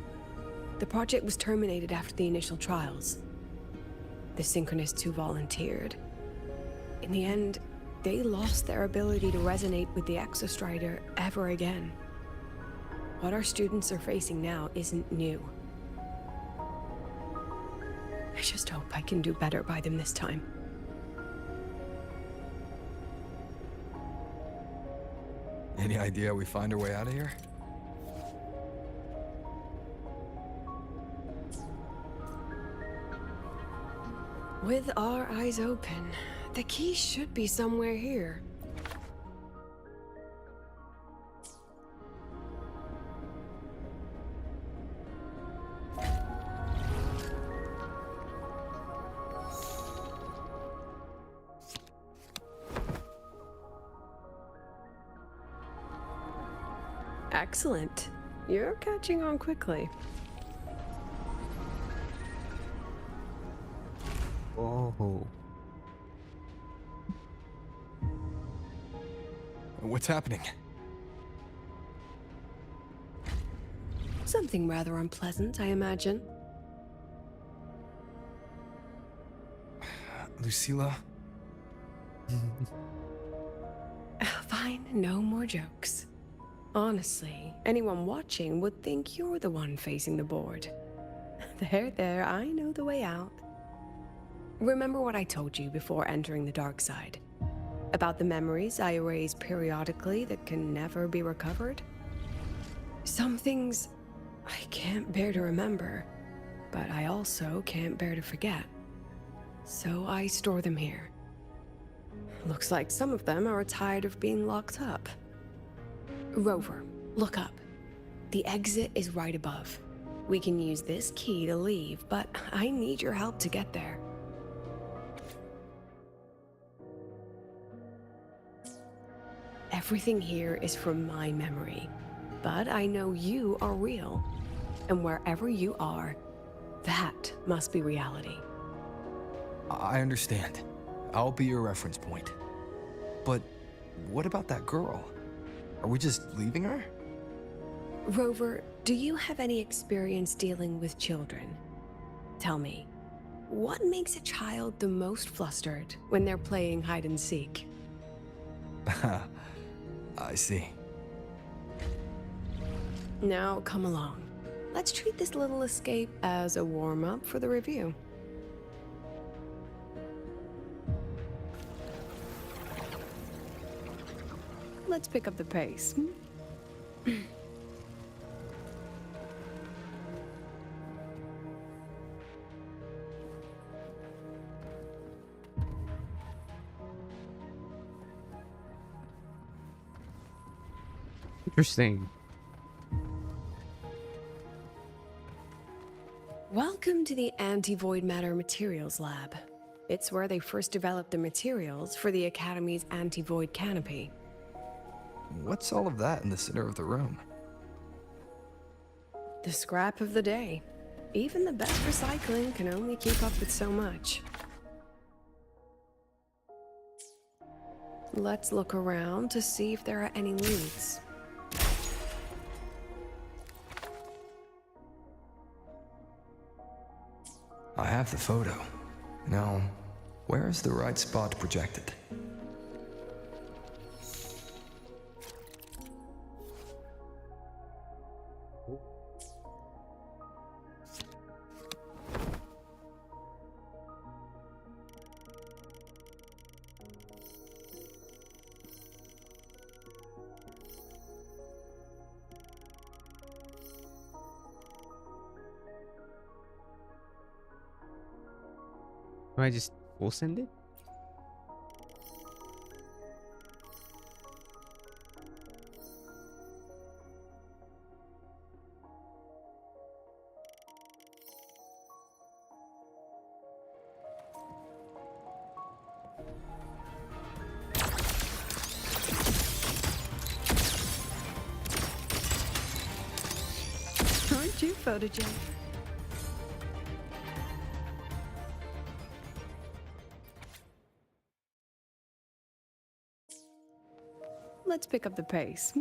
The project was terminated after the initial trials. The synchronists who volunteered, in the end, they lost their ability to resonate with the Exostrider ever again. What our students are facing now isn't new. I just hope I can do better by them this time. Any idea we find our way out of here? With our eyes open, the key should be somewhere here. Excellent. You're catching on quickly. Oh. What's happening? Something rather unpleasant, I imagine. Lucilla? Fine, no more jokes. Honestly, anyone watching would think you're the one facing the board. There, I know the way out. Remember what I told you before entering the dark side? About the memories I erase periodically that can never be recovered? Some things I can't bear to remember, but I also can't bear to forget. So I store them here. Looks like some of them are tired of being locked up. Rover, look up. The exit is right above. We can use this key to leave, but I need your help to get there. Everything here is from my memory, but I know you are real. And wherever you are, That must be reality. I understand. I'll be your reference point. But what about that girl? Are we just leaving her? Rover, do you have any experience dealing with children? Tell me, what makes a child the most flustered when they're playing hide and seek? I see. Now, come along. Let's treat this little escape as a warm-up for the review. Let's pick up the pace. Interesting. Welcome to the Anti-Void Matter Materials Lab. It's where they first developed the materials for the Academy's anti-void canopy. What's all of that in the center of the room? The scrap of the day. Even the best recycling can only keep up with so much. Let's look around to see if there are any leads. I have the photo. Now, where is the right spot projected? Do I just full send it? Aren't you photogenic? Let's pick up the pace.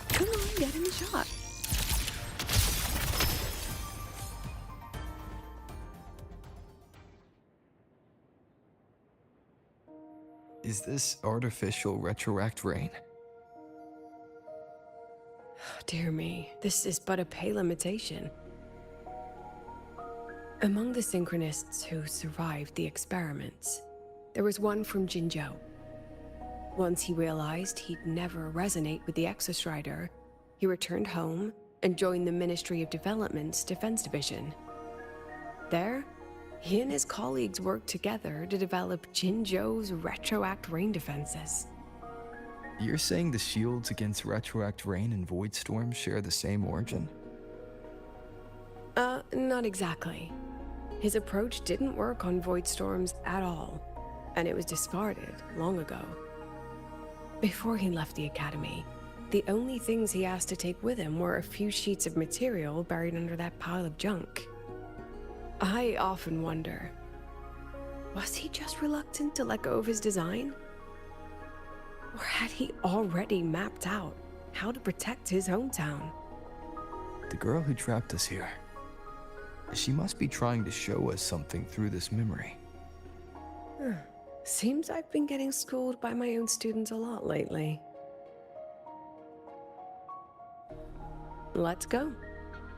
Come on, get in the shot. Is this artificial retroact rain? Dear me, this is but a pale imitation. Among the synchronists who survived the experiments, there was one from Jinzhou. Once he realized he'd never resonate with the Exostrider, he returned home and joined the Ministry of Development's Defense Division. There, he and his colleagues worked together to develop Jinzhou's retroact rain defenses. You're saying the shields against retroact rain and void storms share the same origin? Not exactly. His approach didn't work on void storms at all, and it was discarded long ago. Before he left the Academy, the only things he asked to take with him were a few sheets of material buried under that pile of junk. I often wonder, was he just reluctant to let go of his design? Or had he already mapped out how to protect his hometown? The girl who trapped us here. She must be trying to show us something through this memory. Seems I've been getting schooled by my own students a lot lately. Let's go.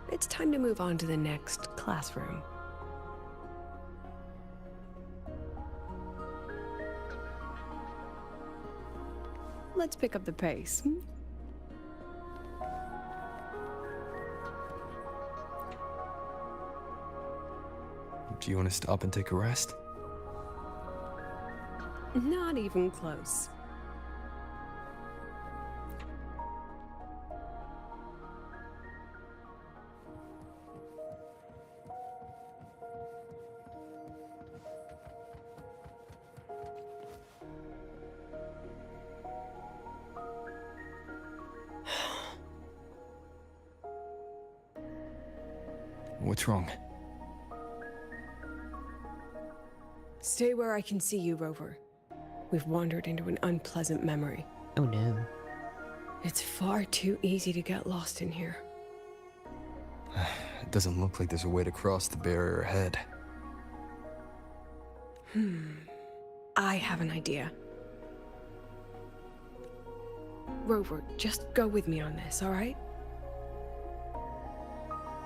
It's time to move on to the next classroom. Let's pick up the pace. Do you want to stop and take a rest? Not even close. What's wrong? Stay where I can see you, Rover. We've wandered into an unpleasant memory. Oh no. It's far too easy to get lost in here. It doesn't look like there's a way to cross the barrier ahead. I have an idea. Rover, just go with me on this, all right?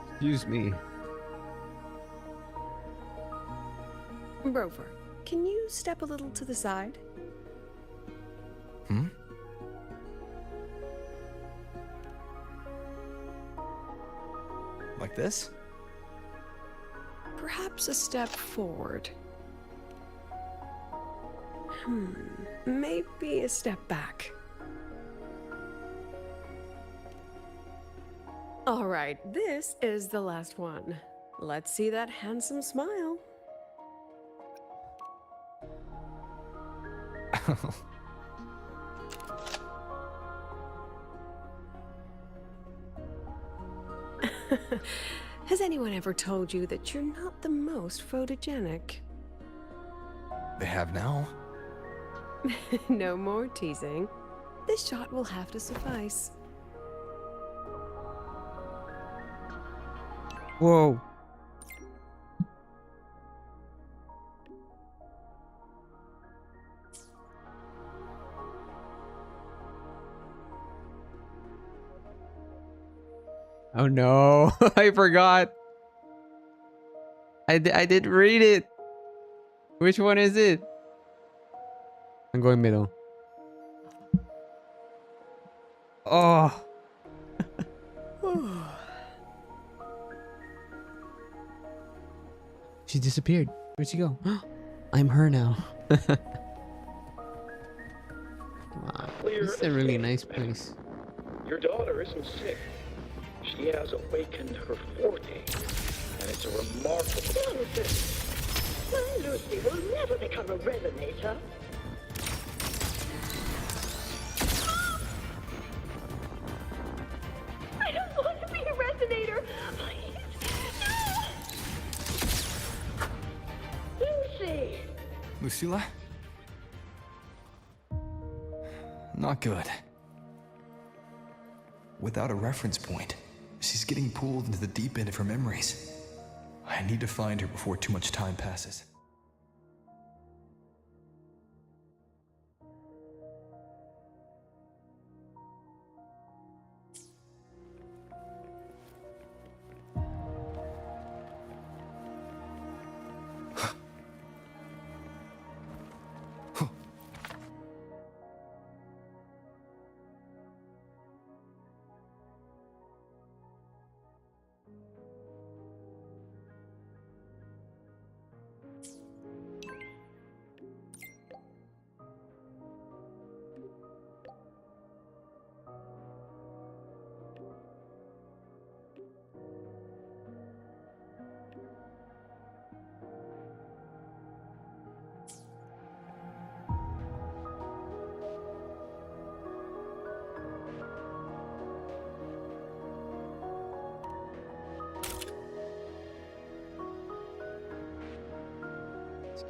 Excuse me. Rover, can you step a little to the side? Hmm? Like this? Perhaps a step forward. Maybe a step back. All right, this is the last one. Let's see that handsome smile. Has anyone ever told you that you're not the most photogenic? They have now? No more teasing. This shot will have to suffice. Whoa. Oh no, I forgot. I didn't read it. Which one is it? I'm going middle. Oh. She disappeared. Where'd she go? I'm her now. Come on. This is a really nice place. Your daughter isn't sick. She has awakened her forte, and it's a remarkable... Nonsense! My Lucy will never become a resonator. I don't want to be a resonator! Please, no! Lucy! Lucilla? Not good. Without a reference point, she's getting pulled into the deep end of her memories. I need to find her before too much time passes.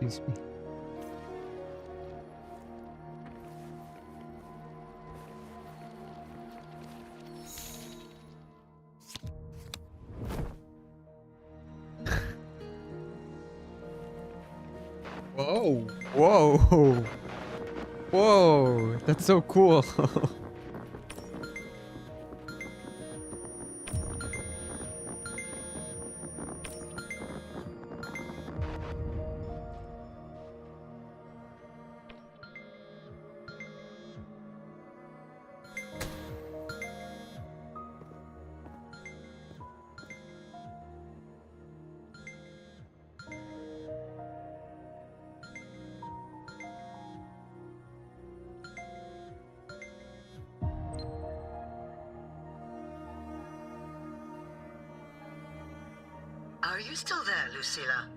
Excuse me. Whoa, whoa, whoa, that's so cool. Are you still there, Lucilla?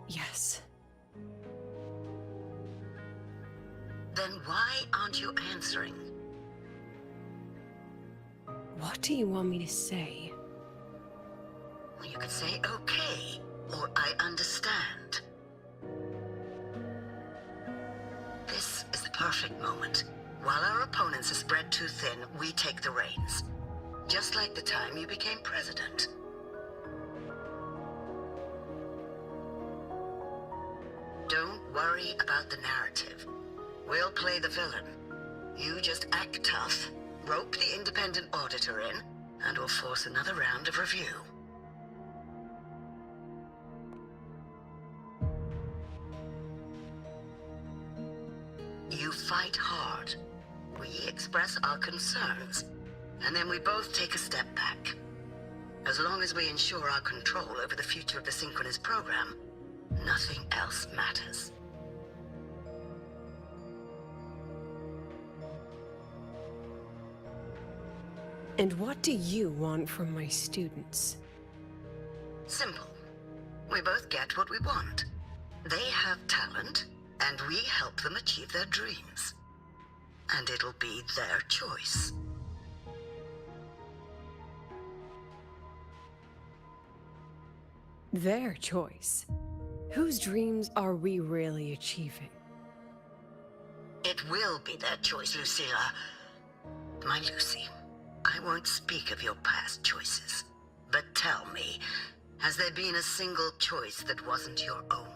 Yes. Then why aren't you answering? What do you want me to say? You could say okay, or I understand. This is the perfect moment. While our opponents are spread too thin, we take the reins. Just like the time you became president. Don't worry about the narrative. We'll play the villain. You just act tough, rope the independent auditor in, and we'll force another round of review. You fight hard. We express our concerns, and then we both take a step back. As long as we ensure our control over the future of the Synchronous program, nothing else matters. And what do you want from my students? Simple. We both get what we want. They have talent, and we help them achieve their dreams. And it'll be their choice. Their choice? Whose dreams are we really achieving? It will be their choice, Lucilla. My Lucy, I won't speak of your past choices. But tell me, has there been a single choice that wasn't your own?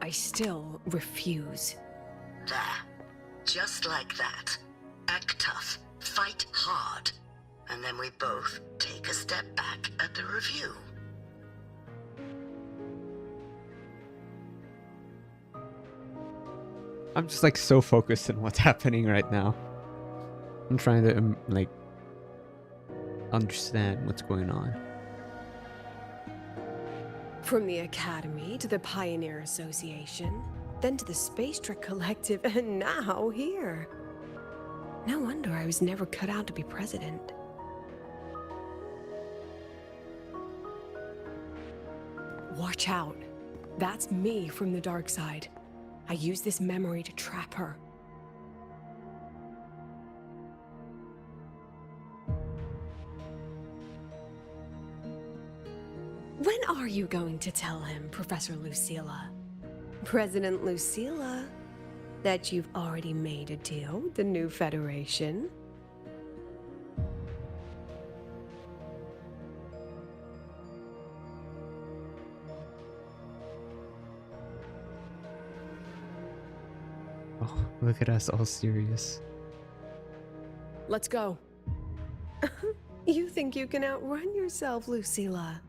I still refuse. There. Just like that. Act tough, fight hard, and then we both take a step back at the review. I'm just like so focused on what's happening right now. I'm trying to like understand what's going on. From the Academy to the Pioneer Association, then to the Space Trek Collective, and now here. No wonder I was never cut out to be president. Watch out. That's me from the dark side. I use this memory to trap her. When are you going to tell him, Professor Lucilla? President Lucilla, that you've already made a deal with the new Federation? Oh, look at us all serious. Let's go. You think you can outrun yourself, Lucilla?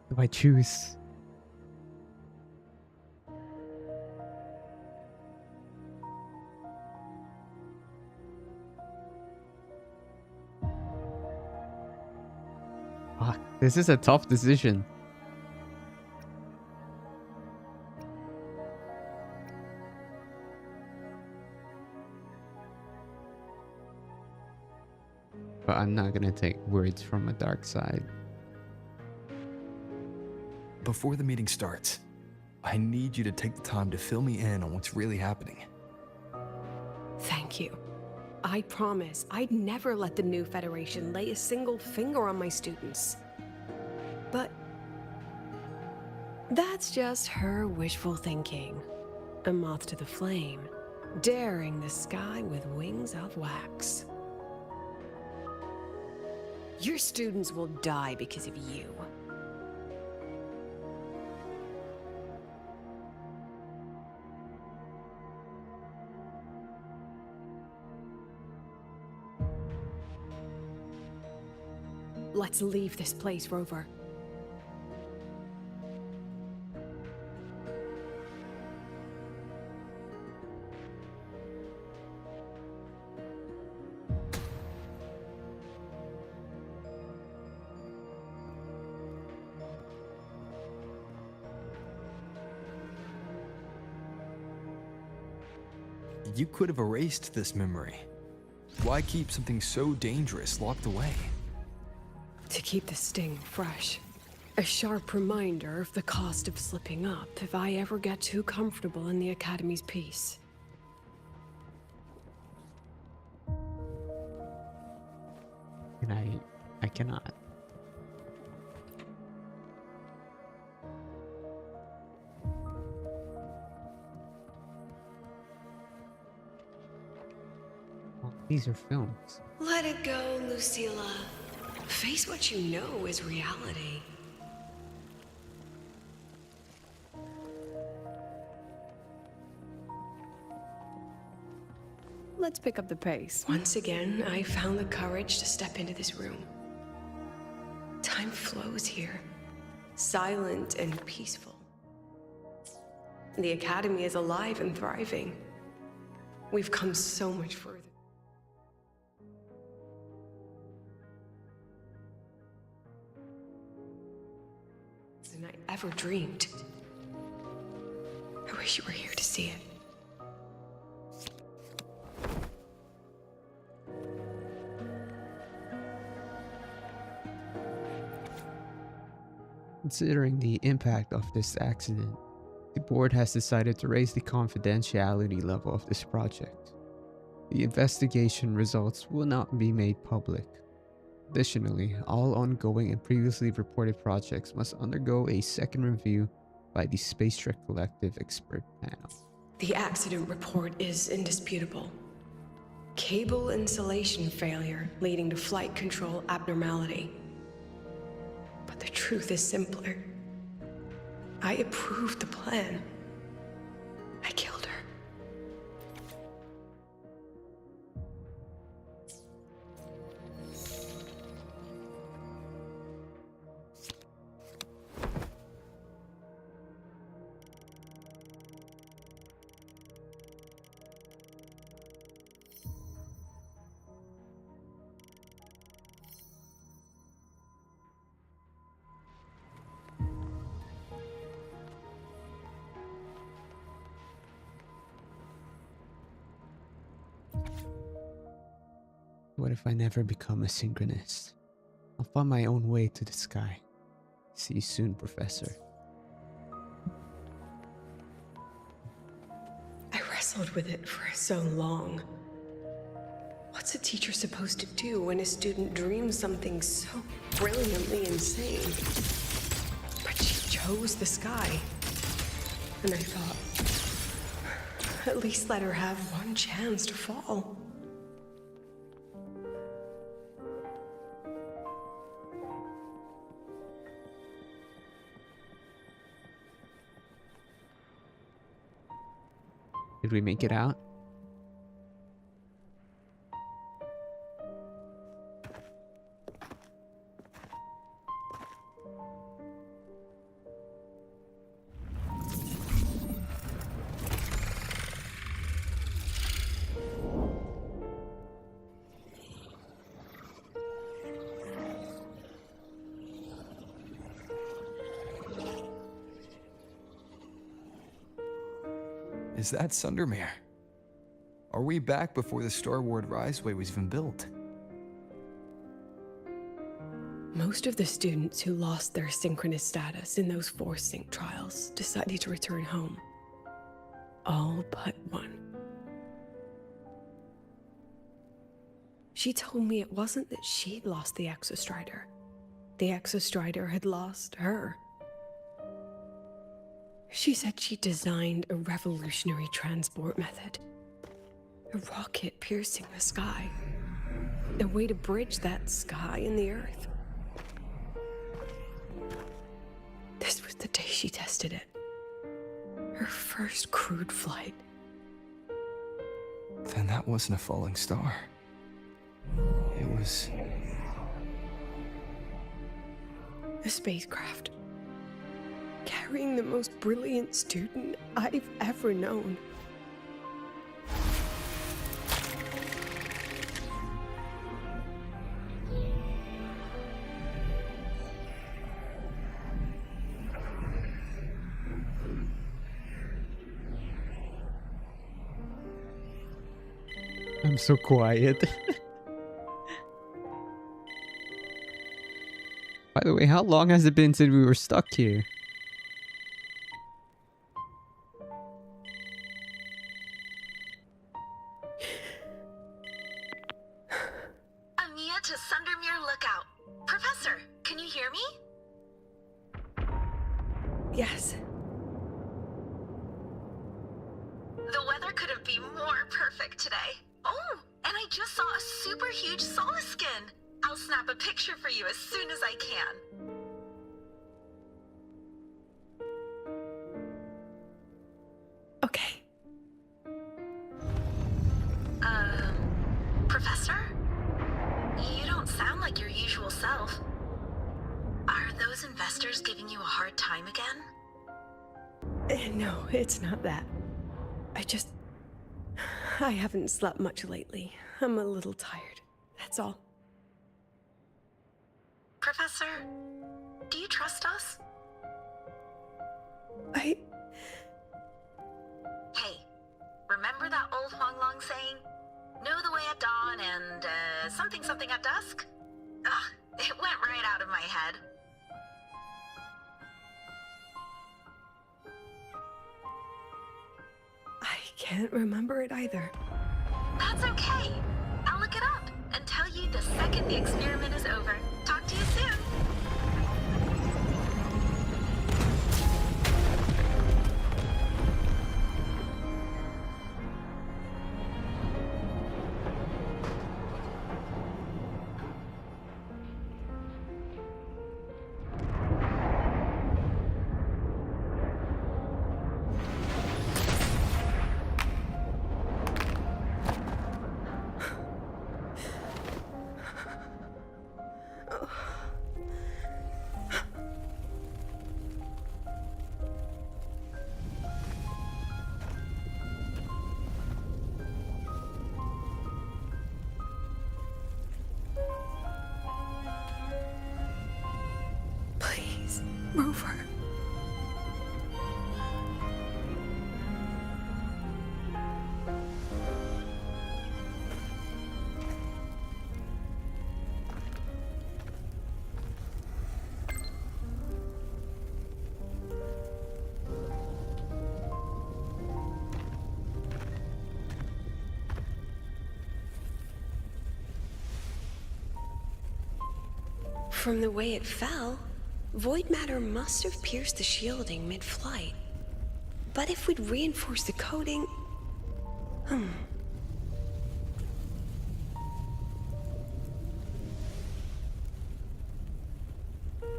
Do I choose? Fuck, this is a tough decision. But I'm not gonna take words from a dark side. Before the meeting starts, I need you to take the time to fill me in on what's really happening. Thank you. I promise I'd never let the new Federation lay a single finger on my students. But that's just her wishful thinking. A moth to the flame, daring the sky with wings of wax. Your students will die because of you. Let's leave this place, Rover. You could have erased this memory. Why keep something so dangerous locked away? To keep the sting fresh. A sharp reminder of the cost of slipping up if I ever get too comfortable in the Academy's peace. And I cannot. Well, these are films. Let it go, Lucilla. Face what you know is reality. Let's pick up the pace. Once again, I found the courage to step into this room. Time flows here, silent and peaceful. The Academy is alive and thriving. We've come so much further than I ever dreamed. I wish you were here to see it. Considering the impact of this accident, the board has decided to raise the confidentiality level of this project. The investigation results will not be made public. Additionally, all ongoing and previously reported projects must undergo a second review by the Space Trek Collective expert panel. The accident report is indisputable. Cable insulation failure leading to flight control abnormality. But the truth is simpler. I approved the plan. I killed her. What if I never become a synchronist? I'll find my own way to the sky. See you soon, Professor. I wrestled with it for so long. What's a teacher supposed to do when a student dreams something so brilliantly insane? But she chose the sky. And I thought, at least let her have one chance to fall. Did we make it out? Is that Sundermere? Are we back before the Star Ward Riseway was even built? Most of the students who lost their synchronous status in those force sync trials decided to return home. All but one. She told me it wasn't that she'd lost the Exostrider. The Exostrider had lost her. She said she designed a revolutionary transport method. A rocket piercing the sky. A way to bridge that sky and the Earth. This was the day she tested it. Her first crewed flight. Then that wasn't a falling star. It was... a spacecraft. Carrying the most brilliant student I've ever known. I'm so quiet. By the way, how long has it been since we were stuck here? Amiya to Sundermere Lookout. Professor, can you hear me? Yes. The weather couldn't be more perfect today. Oh, and I just saw a super huge solaskin. I'll snap a picture for you as soon as I can. Okay. Professor? You don't sound like your usual self. Are those investors giving you a hard time again? No, it's not that. I haven't slept much lately. I'm a little tired. That's all. Professor, do you trust us? I... Hey, remember that old Huanglong saying? Know the way at dawn and, something something at dusk? Ugh, it went right out of my head. I can't remember it either. That's okay. I'll look it up and tell you the second the experiment is over. Talk to you soon. Please, Rover. From the way it fell, void matter must have pierced the shielding mid-flight. But if we'd reinforced the coating...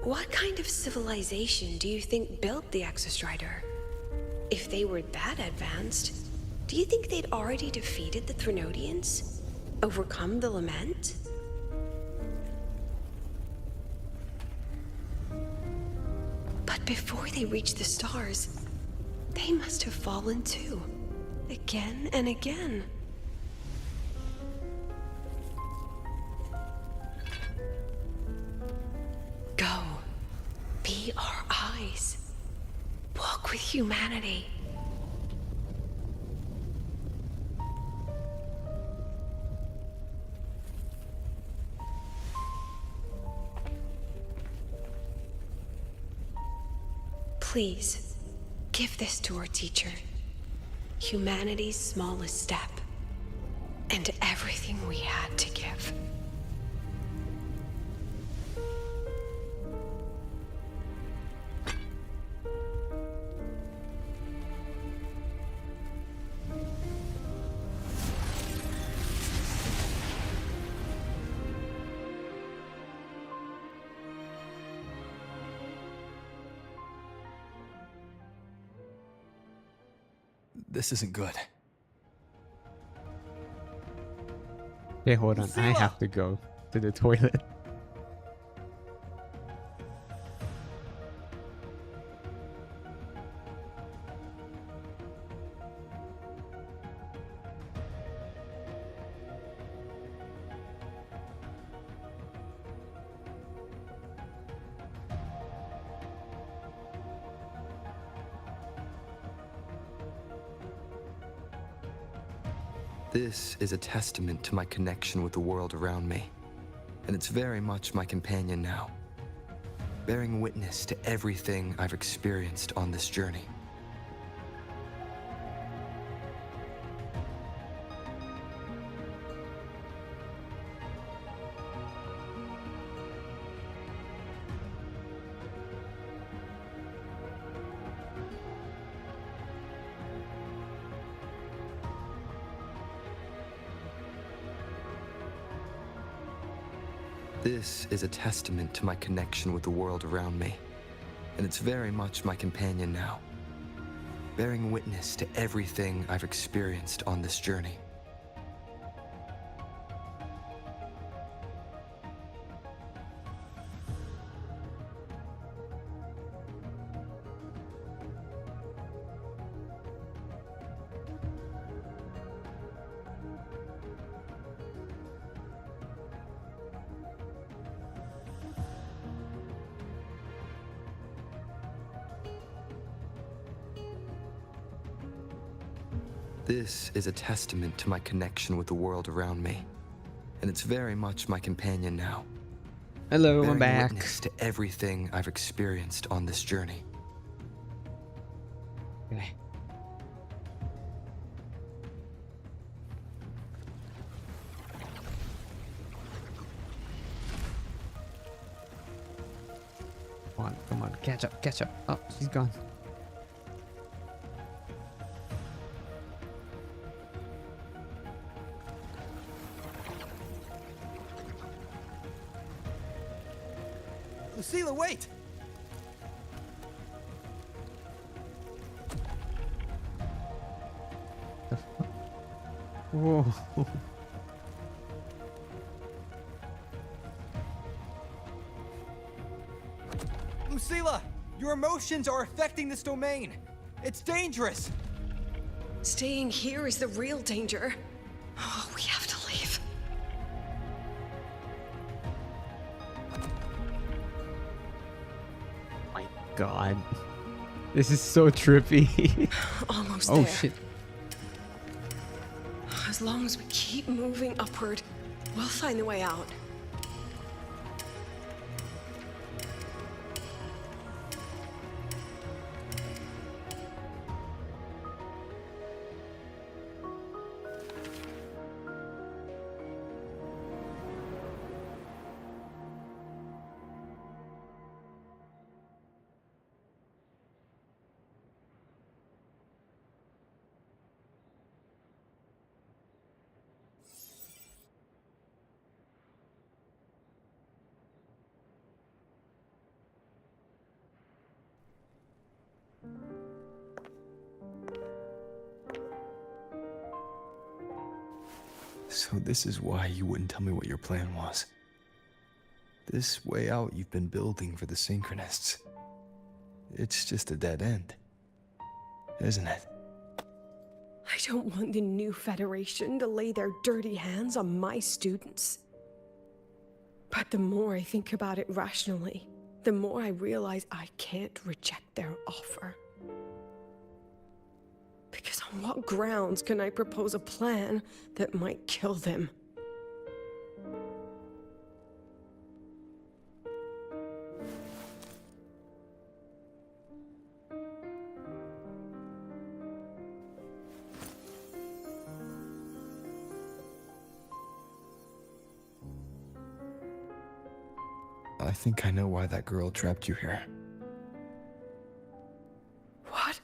What kind of civilization do you think built the Exostrider? If they were that advanced, do you think they'd already defeated the Threnodians? Overcome the Lament? But before they reached the stars, they must have fallen too. Again and again. Go. Be our eyes. Walk with humanity. Please, give this to our teacher. Humanity's smallest step. And everything we had to give. This isn't good. Okay, hold on. I have to go to the toilet. This is a testament to my connection with the world around me, and it's very much my companion now, bearing witness to everything I've experienced on this journey. This is a testament to my connection with the world around me, and it's very much my companion now, bearing witness to everything I've experienced on this journey. This is a testament to my connection with the world around me, and it's very much my companion now. Hello, I'm bearing back. witness to everything I've experienced on this journey. Okay. Come on, catch up, catch up. Oh, she's gone. Lucilla, wait! Whoa. Lucilla, your emotions are affecting this domain. It's dangerous. Staying here is the real danger. Oh, we have to leave. My God. This is so trippy. Almost Oh, there. shit. As long as we keep moving upward, we'll find a way out. So this is why you wouldn't tell me what your plan was. This way out you've been building for the Synchronists. It's just a dead end, isn't it? I don't want the new Federation to lay their dirty hands on my students. But the more I think about it rationally, the more I realize I can't reject their offer. Because on what grounds can I propose a plan that might kill them? I think I know why that girl trapped you here. What?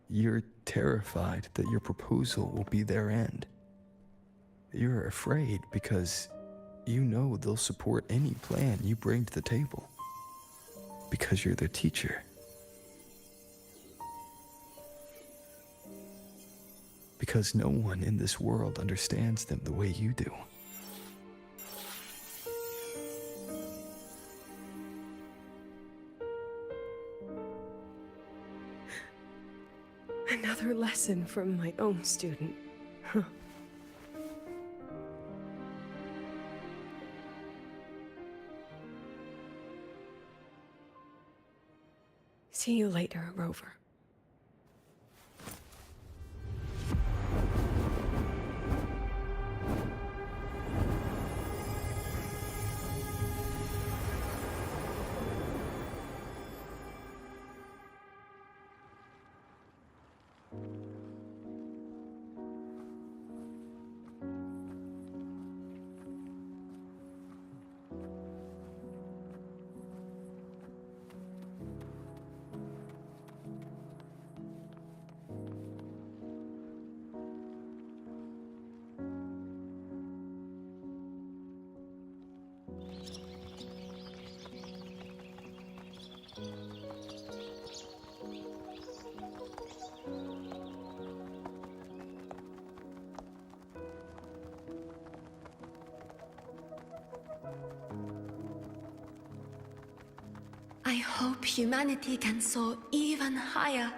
You're terrified that your proposal will be their end. You're afraid because you know they'll support any plan you bring to the table. Because you're their teacher. Because no one in this world understands them the way you do. Another lesson from my own student. Huh. See you later, Rover. I hope humanity can soar even higher.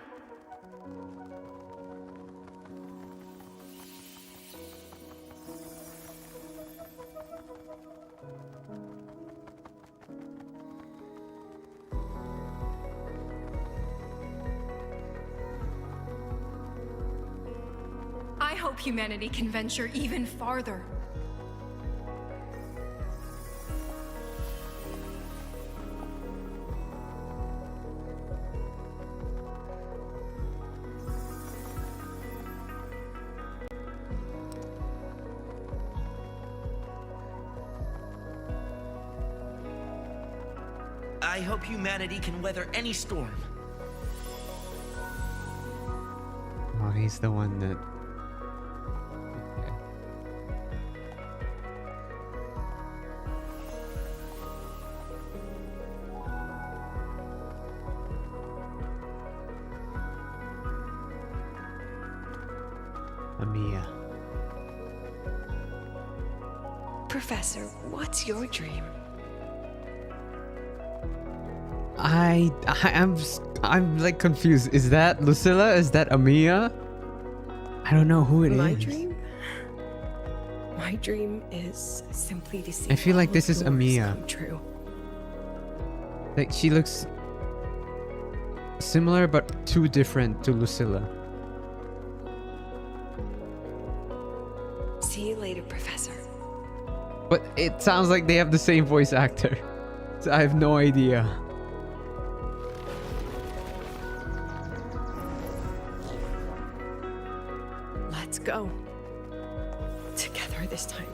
I hope humanity can venture even farther. I hope humanity can weather any storm. Oh, he's the one that... Amiya. Professor, what's your dream? I'm like confused. Is that Lucilla? Is that Amiya? I don't know who it is. My dream? My dream is simply to see I feel like all this of is yours Amiya. come true. Like she looks similar but too different to Lucilla. See you later, Professor. But it sounds like they have the same voice actor. So I have no idea. Let's go. Together this time.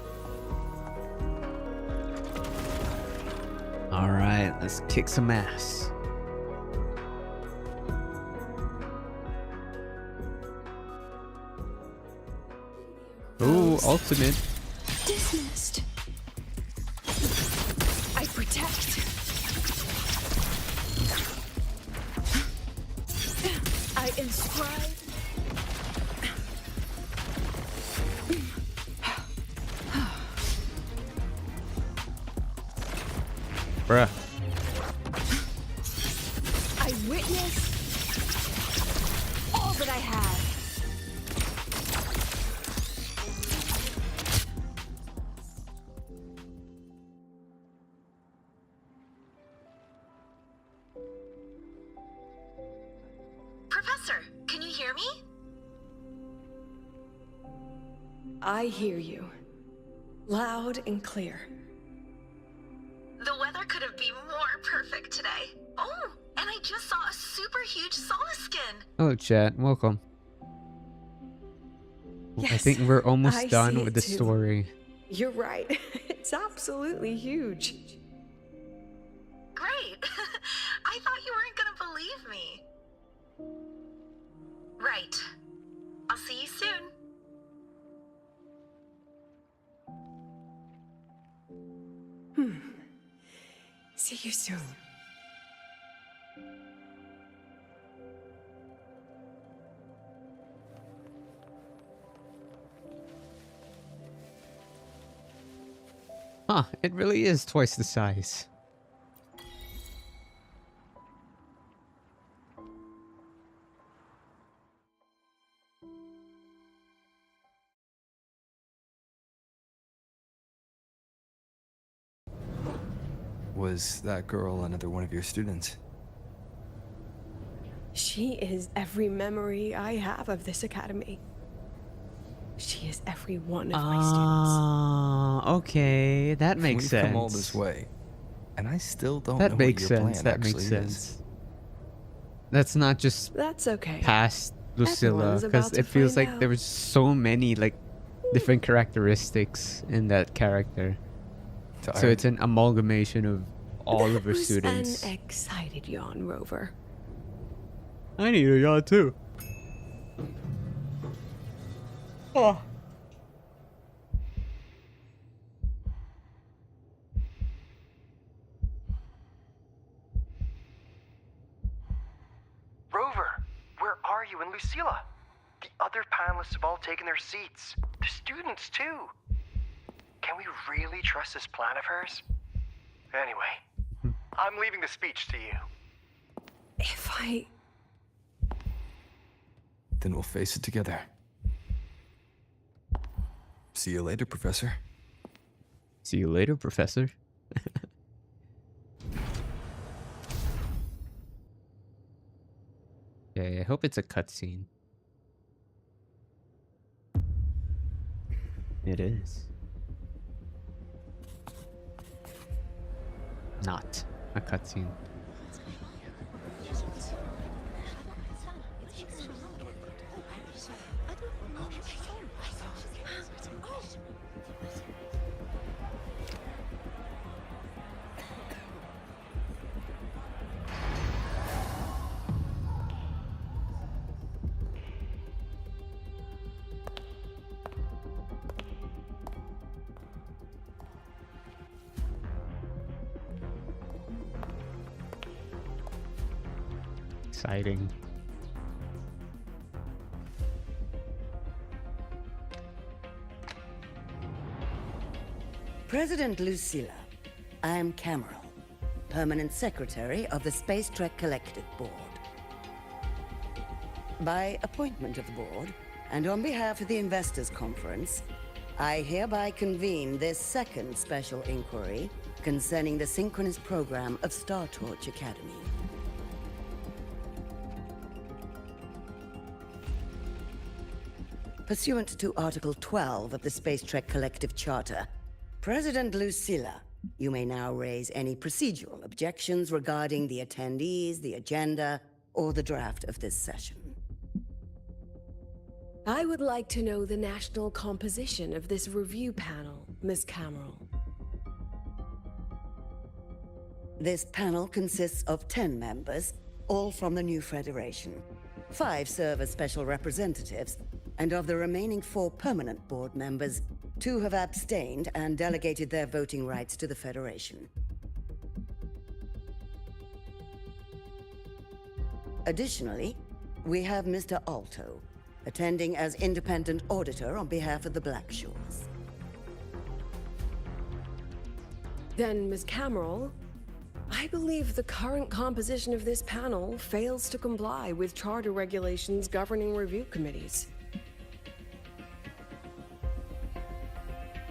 All right, let's kick some ass. Ooh, ultimate. Dismissed. I protect. I inscribe. Bruh. I witness all that I have. Professor, can you hear me? I hear you. Loud and clear. The weather couldn't be more perfect today. Oh, and I just saw a super huge skin. Hello, chat. Welcome. I Yes, think we're almost I done see with it the too. story. You're right. It's absolutely huge. Great. I thought you weren't gonna believe me. Right. I'll see you soon. See you soon. Huh, it really is twice the size. Was that girl another one of your students? She is every memory I have of this academy. She is every one of my students. Ah, okay, that makes We've sense. come all this way, and I still don't That know makes what your sense. plan That actually makes is. sense. That's not just That's okay. past Lucilla, Everyone's because about to it feels find like there was so many like different characteristics in that character. So it's an amalgamation of all of her That was students. an excited yawn, Rover. I need a yacht too. Oh. Rover, where are you and Lucilla? The other panelists have all taken their seats. The students, too. Can we really trust this plan of hers? Anyway, I'm leaving the speech to you. If I... Then we'll face it together. See you later, Professor. See you later, Professor. Okay, I hope it's a cutscene. It is. Not a cutscene. Exciting. President Lucilla, I am Cameron, Permanent Secretary of the Space Trek Collective Board. By appointment of the board, and on behalf of the Investors Conference, I hereby convene this second special inquiry concerning the synchronous program of Star Torch Academy. Pursuant to Article 12 of the Space Trek Collective Charter, President Lucilla, you may now raise any procedural objections regarding the attendees, the agenda, or the draft of this session. I would like to know the national composition of this review panel, Miss Cameron. This panel consists of 10 members, all from the new Federation. 5 serve as special representatives, and of the remaining 4 permanent board members, 2 have abstained and delegated their voting rights to the Federation. Additionally, we have Mr. Alto, attending as independent auditor on behalf of the Blackshores. Then, Ms. Cameron, I believe the current composition of this panel fails to comply with charter regulations governing review committees.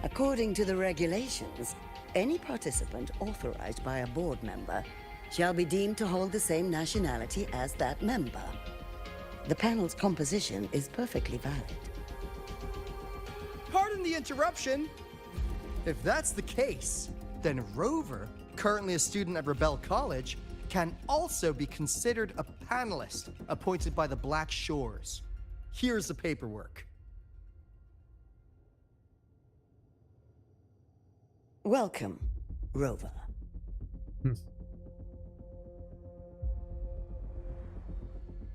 According to the regulations, any participant authorized by a board member shall be deemed to hold the same nationality as that member. The panel's composition is perfectly valid. Pardon the interruption. If that's the case, then Rover, currently a student at Rebel College, can also be considered a panelist appointed by the Black Shores. Here's the paperwork. Welcome, Rover.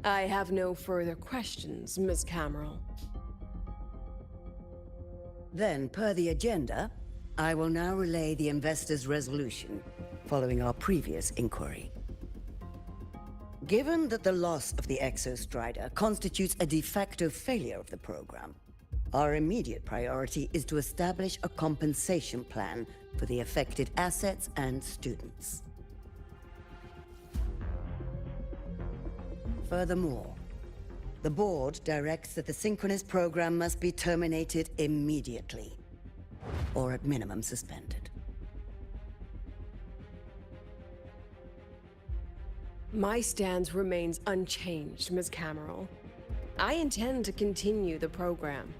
I have no further questions, Ms. Cameron. Then, per the agenda, I will now relay the investors' resolution following our previous inquiry. Given that the loss of the Exostrider constitutes a de facto failure of the program, our immediate priority is to establish a compensation plan for the affected assets and students. Furthermore, the board directs that the synchronous program must be terminated immediately, or at minimum suspended. My stance remains unchanged, Ms. Cameron. I intend to continue the program.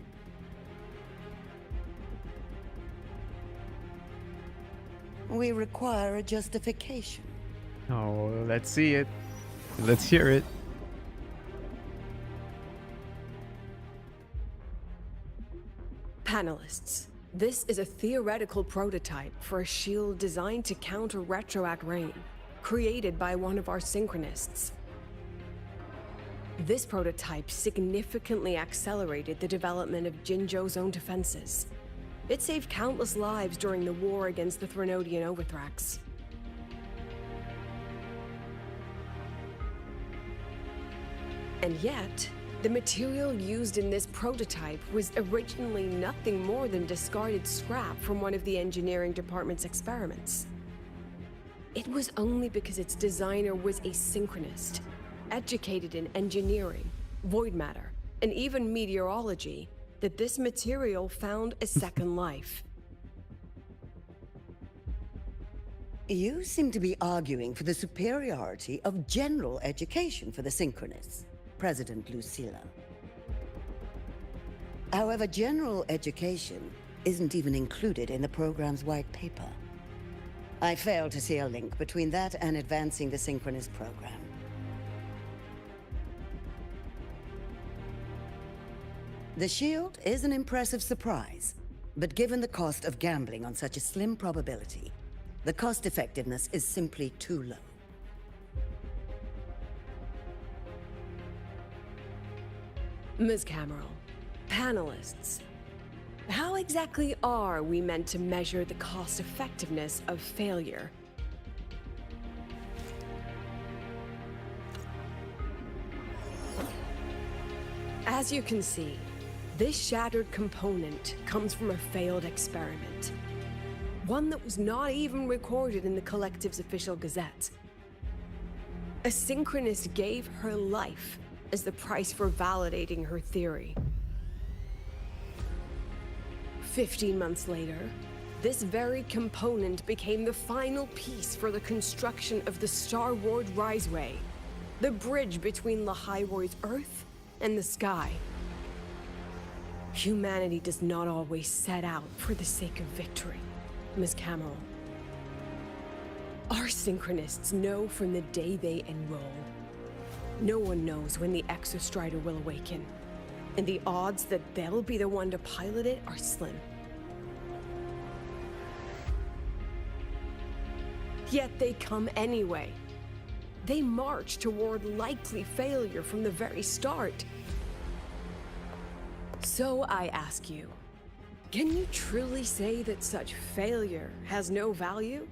We require a justification. Oh, let's see it. Let's hear it. Panelists, this is a theoretical prototype for a shield designed to counter retroact rain, created by one of our synchronists. This prototype significantly accelerated the development of Jinzhou's own defenses. It saved countless lives during the war against the Threnodian Overthrax. And yet, the material used in this prototype was originally nothing more than discarded scrap from one of the engineering department's experiments. it was only because its designer was a synchronist, educated in engineering, void matter, and even meteorology, that this material found a second life. You seem to be arguing for the superiority of general education for the Synchronists, President Lucilla. However, general education isn't even included in the program's white paper. I fail to see a link between that and advancing the Synchronist program. The shield is an impressive surprise, but given the cost of gambling on such a slim probability, the cost-effectiveness is simply too low. Ms. Cameron, panelists, how exactly are we meant to measure the cost-effectiveness of failure? As you can see, this shattered component comes from a failed experiment. One that was not even recorded in the Collective's official gazette. A synchronist gave her life as the price for validating her theory. 15 months later, this very component became the final piece for the construction of the Star Ward Riseway, the bridge between Lahaiwar's Earth and the sky. Humanity does not always set out for the sake of victory, Ms. Cameron. Our synchronists know from the day they enroll. No one knows when the Exostrider will awaken, and the odds that they'll be the one to pilot it are slim. Yet they come anyway. They march toward likely failure from the very start. So I ask you, can you truly say that such failure has no value?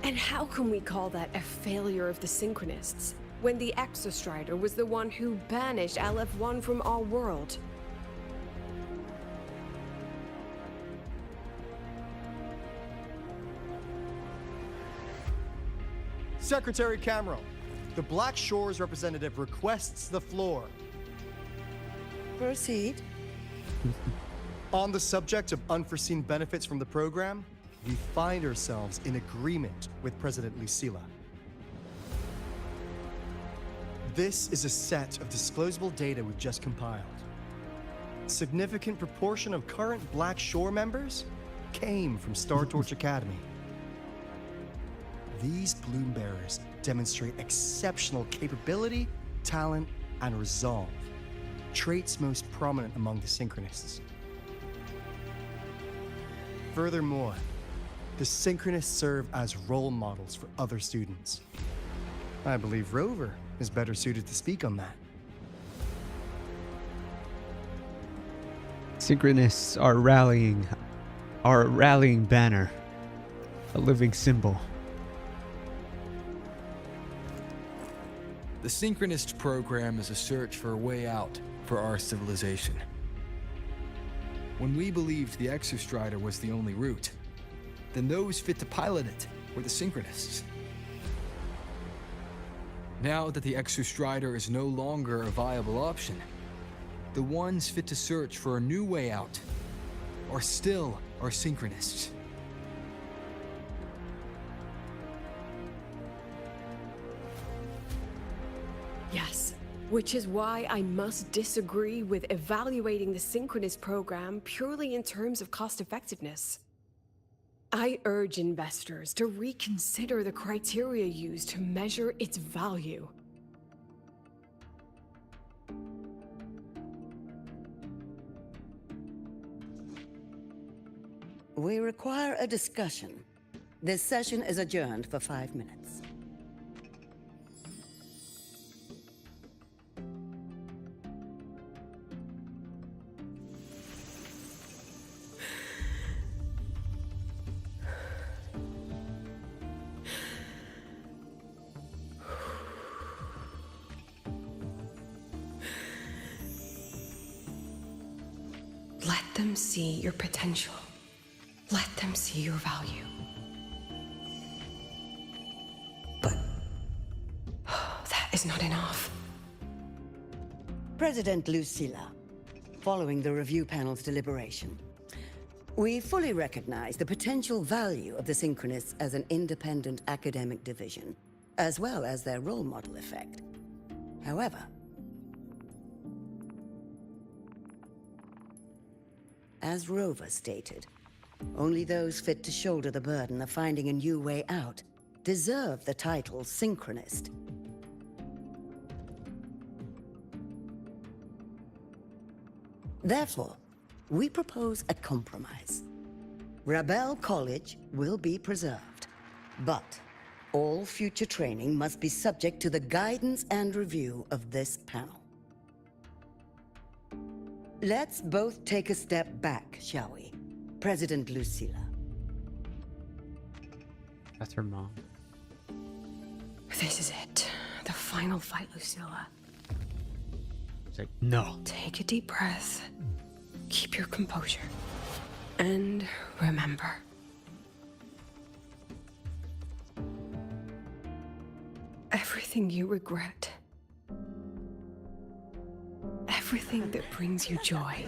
And how can we call that a failure of the Synchronists, when the Exostrider was the one who banished LF1 from our world? Secretary Cameron, the Black Shores representative requests the floor. Proceed. On the subject of unforeseen benefits from the program, we find ourselves in agreement with President Lucilla. This is a set of disclosable data we've just compiled. A significant proportion of current Black Shore members came from Star Torch Academy. These Bloom Bearers demonstrate exceptional capability, talent, and resolve, traits most prominent among the Synchronists. Furthermore, the Synchronists serve as role models for other students. I believe Rover is better suited to speak on that. Synchronists are rallying our rallying banner, a living symbol. The Synchronist program is a search for a way out for our civilization. When we believed the Exostrider was the only route, then those fit to pilot it were the Synchronists. Now that the Exostrider is no longer a viable option, the ones fit to search for a new way out are still our Synchronists. Yes, which is why I must disagree with evaluating the Synchronist program purely in terms of cost-effectiveness. I urge investors to reconsider the criteria used to measure its value. We require a discussion. This session is adjourned for 5 minutes. Let them see your potential. Let them see your value. is not enough. President Lucilla, following the review panel's deliberation, we fully recognize the potential value of the Synchronists as an independent academic division, as well as their role model effect. However, as Rover stated, only those fit to shoulder the burden of finding a new way out deserve the title Synchronist. Therefore, we propose a compromise. Rebel College will be preserved, but all future training must be subject to the guidance and review of this panel. Let's both take a step back, shall we? President Lucilla. That's her mom. This is it. The final fight, Lucilla. It's like, no. Take a deep breath. Keep your composure. And remember. Everything you regret. Everything that brings you joy.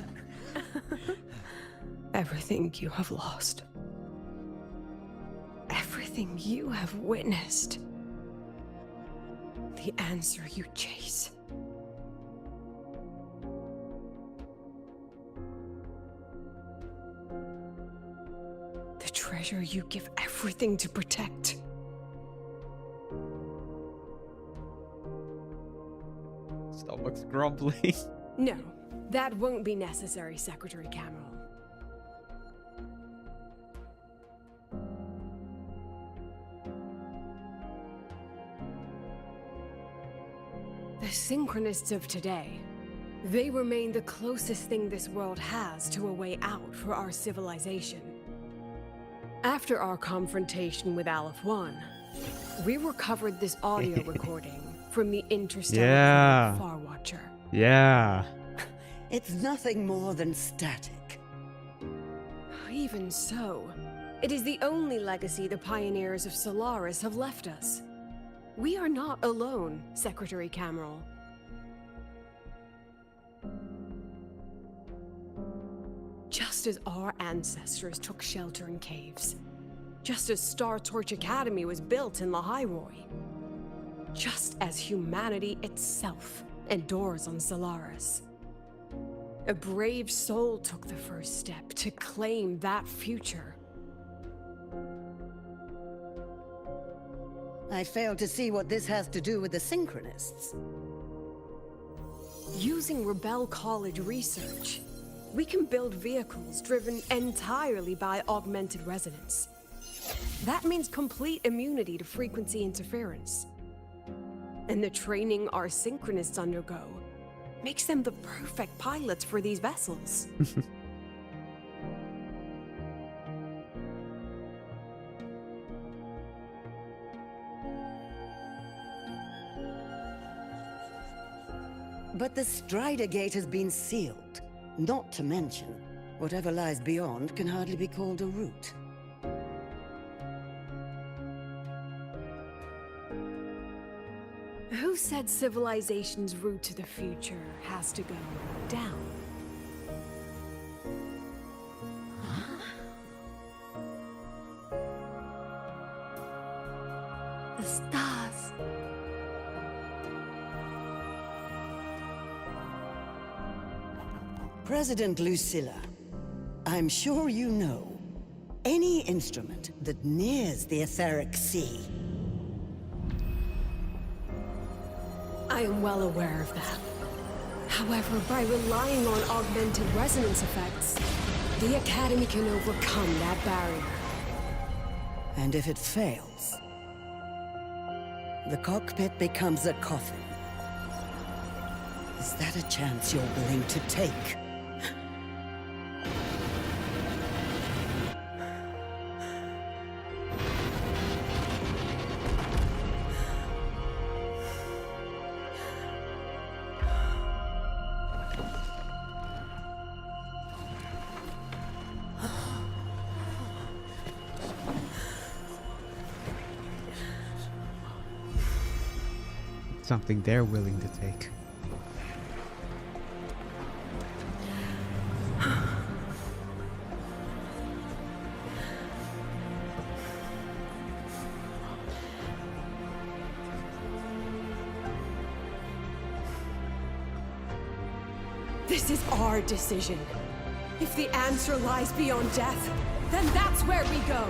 Everything you have lost. Everything you have witnessed. The answer you chase. The treasure you give everything to protect. Stomach's grumbling. No, that won't be necessary, Secretary Cameron. The Synchronists of today, they remain the closest thing this world has to a way out for our civilization. After our confrontation with Aleph 1, we recovered this audio recording from the interstellar Far Watcher. Yeah. It's nothing more than static. Even so, it is the only legacy the pioneers of Solaris have left us. We are not alone, Secretary Cameron. Just as our ancestors took shelter in caves, just as Star Torch Academy was built in Lahairoi, just as humanity itself endures on Solaris, a brave soul took the first step to claim that future. I fail to see what this has to do with the Synchronists. Using Rebel College research, we can build vehicles driven entirely by augmented resonance. That means complete immunity to frequency interference. And the training our Synchronists undergo makes them the perfect pilots for these vessels. But the Strider Gate has been sealed. Not to mention, whatever lies beyond can hardly be called a route. Who said civilization's route to the future has to go down? The stars. President Lucilla, I'm sure you know, any instrument that nears the etheric sea. I am well aware of that. However, by relying on augmented resonance effects, the Academy can overcome that barrier. And if it fails, the cockpit becomes a coffin. Is that a chance you're willing to take? something they're willing to take. This is our decision. If the answer lies beyond death, then that's where we go.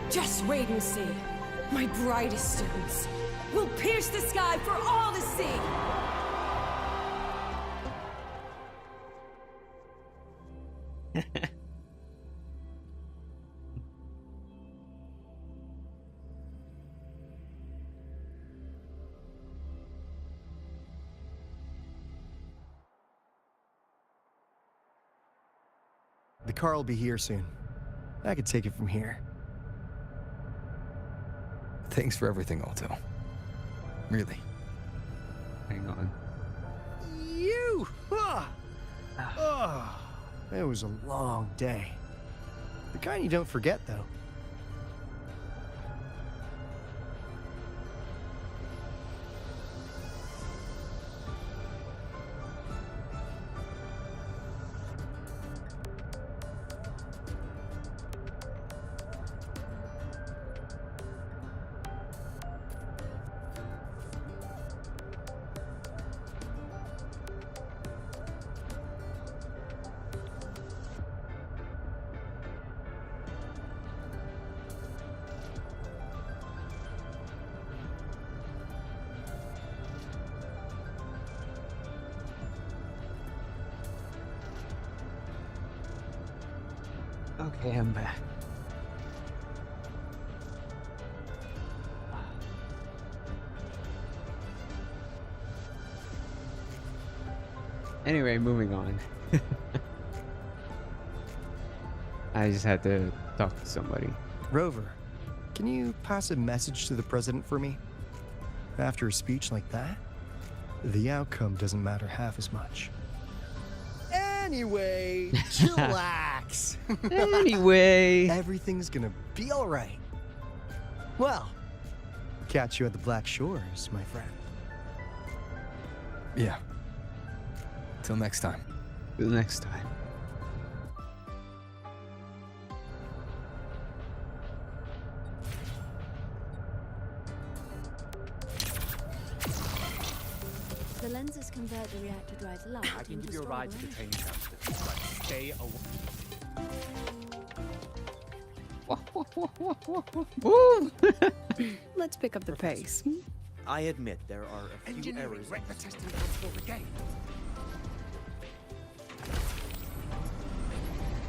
Just wait and see. My brightest students will pierce the sky for all to see. The car will be here soon. I could take it from here. Thanks for everything, Alto. Really. Hang on. You! Oh, it was a long day. The kind you don't forget, though. Okay, I'm back. Anyway, moving on. I just had to talk to somebody. Rover, can you pass a message to the president for me? After a speech like that, the outcome doesn't matter half as much. Anyway, chillax. Anyway. Everything's gonna be all right. Well, catch you at the Black Shores, my friend. Yeah. Till next time. Till next time. The lenses convert the reactor drive's light I can into give you a ride to the training camp, but stay away. Let's pick up the pace. I admit there are a few errors.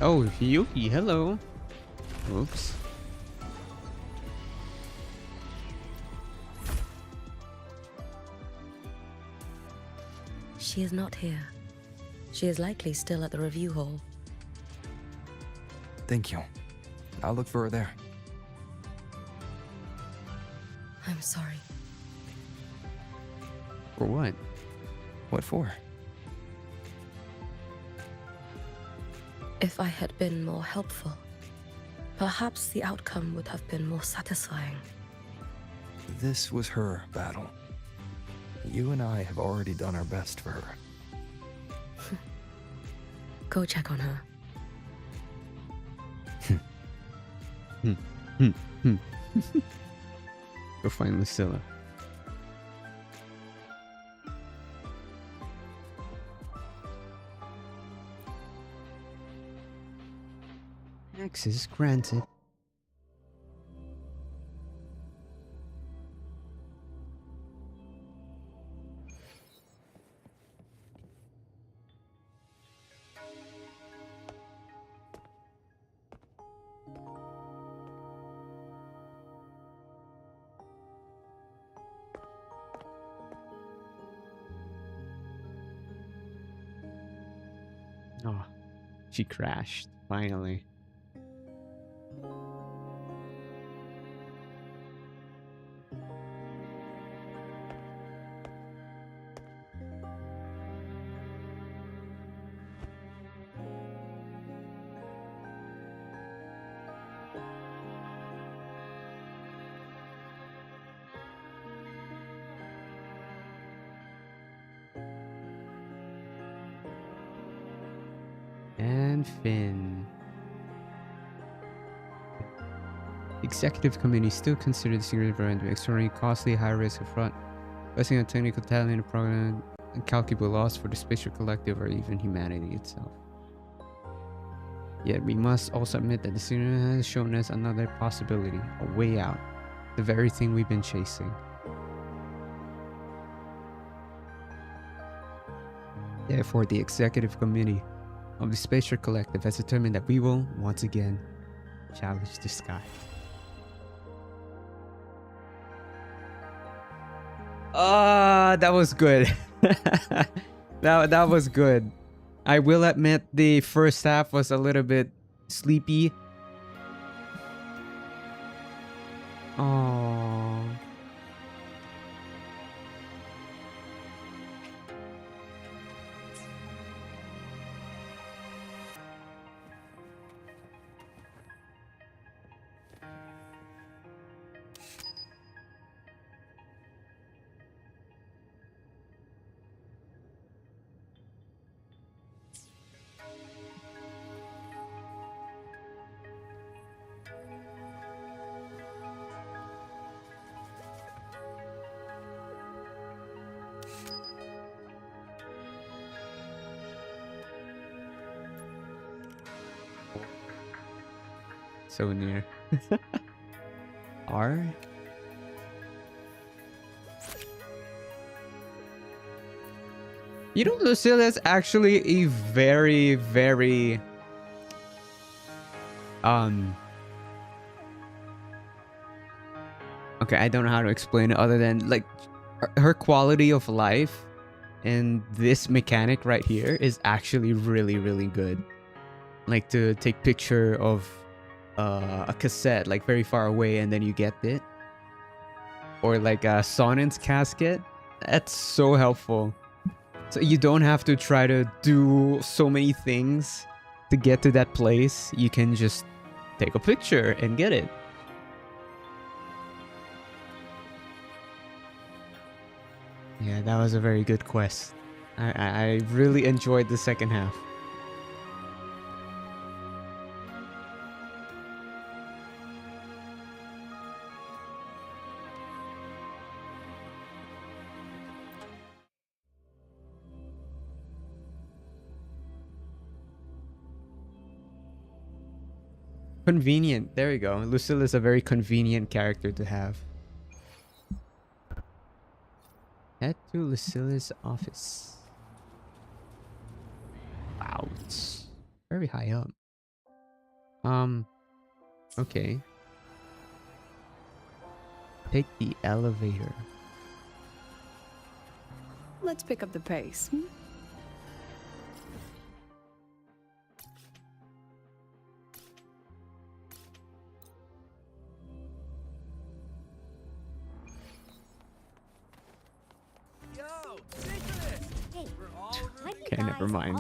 Oh, Yuki, hello. Oops. She is not here. She is likely still at the review hall. Thank you. I'll look for her there. I'm sorry. For what? What for? If I had been more helpful, perhaps the outcome would have been more satisfying. This was her battle. You and I have already done our best for her. Go check on her. Go find Lucilla. Access granted. Oh, she crashed, finally. Fin. The executive committee still considered the secret variant extraordinarily costly, high risk of fraud, investing on technical talent in the program, incalculable loss for the spatial collective or even humanity itself. Yet we must also admit that the secret has shown us another possibility, a way out, the very thing we've been chasing. Therefore, the executive committee of the Spatial Collective has determined that we will, once again, challenge the sky. That was good. that was good. I will admit the first half was a little bit sleepy. Oh. So near. R? You know, Lucilla is actually a very, very... Okay, I don't know how to explain it other than, like, her quality of life and this mechanic right here is actually really, really good. Like, to take picture of a cassette like very far away and then you get it, or like a Sonen's casket. That's so helpful, so you don't have to try to do so many things to get to that place. You can just take a picture and get it. Yeah, that was a very good quest. I really enjoyed the second half. Convenient. There you go. Lucilla is a very convenient character to have. Head to Lucilla's office. Wow, it's very high up. Okay. Take the elevator. Let's pick up the pace. Okay, never mind.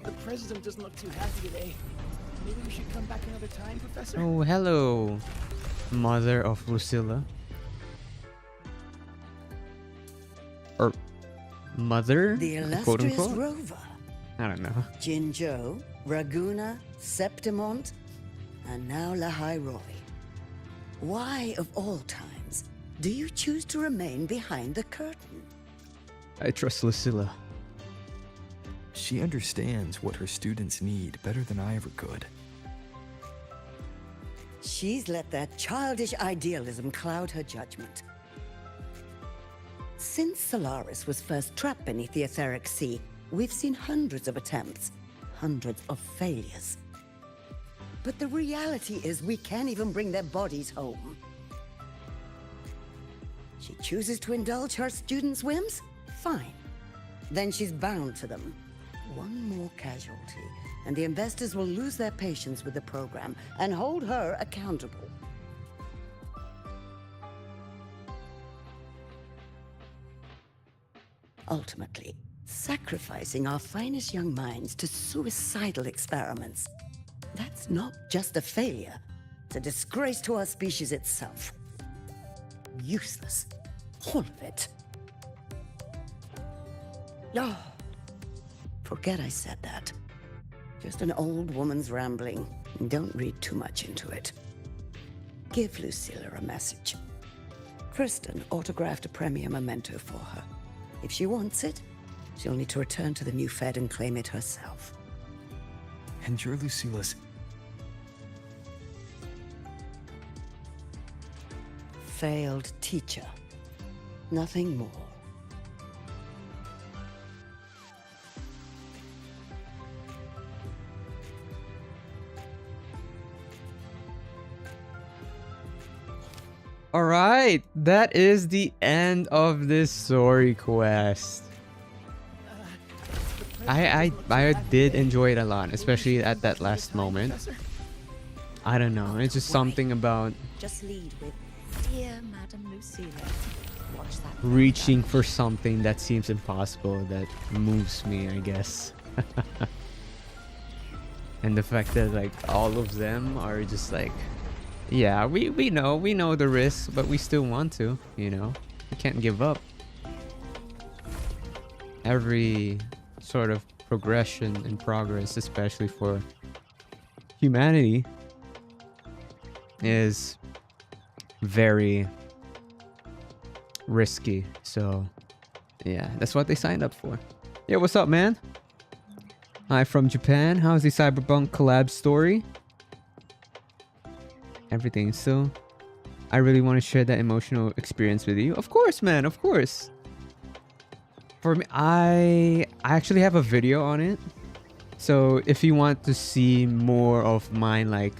The president doesn't look too happy today. Maybe we should come back another time, Professor? Oh, hello, mother of Lucilla. Or mother? The Quote illustrious unquote? rover. I don't know. Jinzhou, Raguna, Septimont, and now Lahai Roi. Why, of all times, do you choose to remain behind the curtain? I trust Lucilla. She understands what her students need better than I ever could. She's let that childish idealism cloud her judgment. Since Solaris was first trapped beneath the etheric sea, we've seen hundreds of attempts, hundreds of failures. But the reality is we can't even bring their bodies home. She chooses to indulge her students' whims? Fine. Then she's bound to them. One more casualty, and the investors will lose their patience with the program and hold her accountable. Ultimately, sacrificing our finest young minds to suicidal experiments. That's not just a failure. It's a disgrace to our species itself. Useless. All of it. No. Forget I said that. Just an old woman's rambling. Don't read too much into it. Give Lucilla a message. Kristen autographed a premier memento for her. If she wants it, she'll need to return to the new Fed and claim it herself. And you're Lucilla's... Failed teacher. Nothing more. All right, that is the end of this story quest. I did enjoy it a lot, especially at that last moment. I don't know, it's just something about Just lead with Dear Madam Lucilla. Watch that. reaching for something that seems impossible that moves me, I guess. And the fact that like all of them are just like, yeah, we know the risks, but we still want to, you know. We can't give up. Every sort of progression and progress, especially for humanity, is very risky. So yeah, that's what they signed up for. Yeah, what's up, man? Hi from Japan. How's the Cyberpunk collab story? Everything. So I really want to share that emotional experience with you. Of course, man, of course. For me, I actually have a video on it. So if you want to see more of mine, like,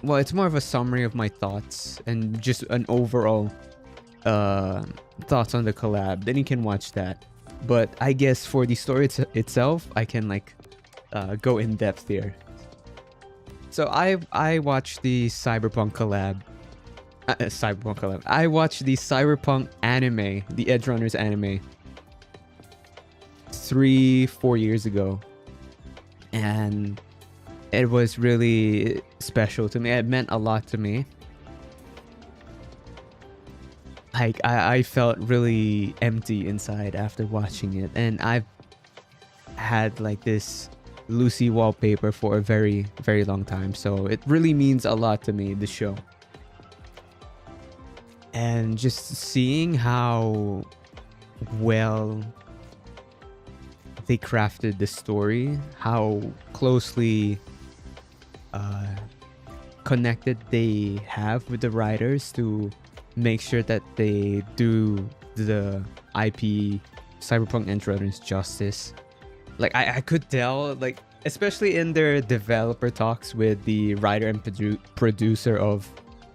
well, it's more of a summary of my thoughts and just an overall thoughts on the collab, then you can watch that. But I guess for the story itself, I can like go in depth here. So I watched the Cyberpunk collab. Cyberpunk collab. I watched the Cyberpunk anime, the Edgerunners anime, 3-4 years ago, and it was really special to me. It meant a lot to me. Like I felt really empty inside after watching it, and I've had like this Lucy wallpaper for a very, very long time, so it really means a lot to me, the show. And just seeing how well they crafted the story, how closely connected they have with the writers to make sure that they do the IP Cyberpunk Edgerunners justice. Like I could tell, like especially in their developer talks with the writer and producer of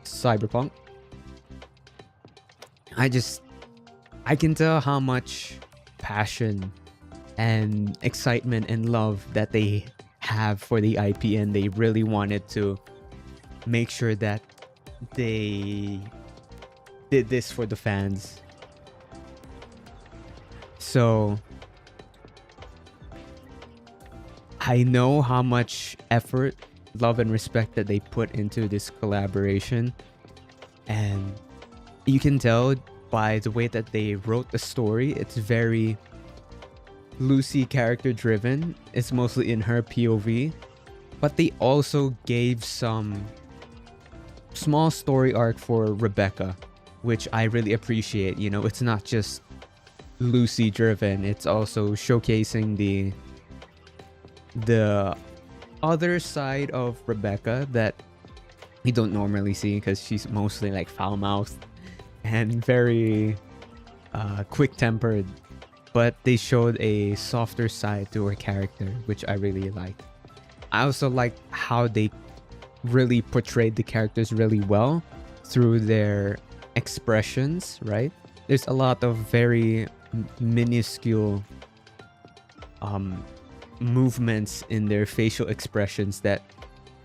Cyberpunk, I can tell how much passion and excitement and love that they have for the IP, and they really wanted to make sure that they did this for the fans. So I know how much effort, love, and respect that they put into this collaboration, and you can tell by the way that they wrote the story, it's very Lucy character driven. It's mostly in her POV, but they also gave some small story arc for Rebecca, which I really appreciate. You know, it's not just Lucy driven, it's also showcasing the other side of Rebecca that we don't normally see, because she's mostly like foul-mouthed and very quick-tempered, but they showed a softer side to her character, which I really liked. I also liked how they really portrayed the characters really well through their expressions, right? There's a lot of very minuscule movements in their facial expressions that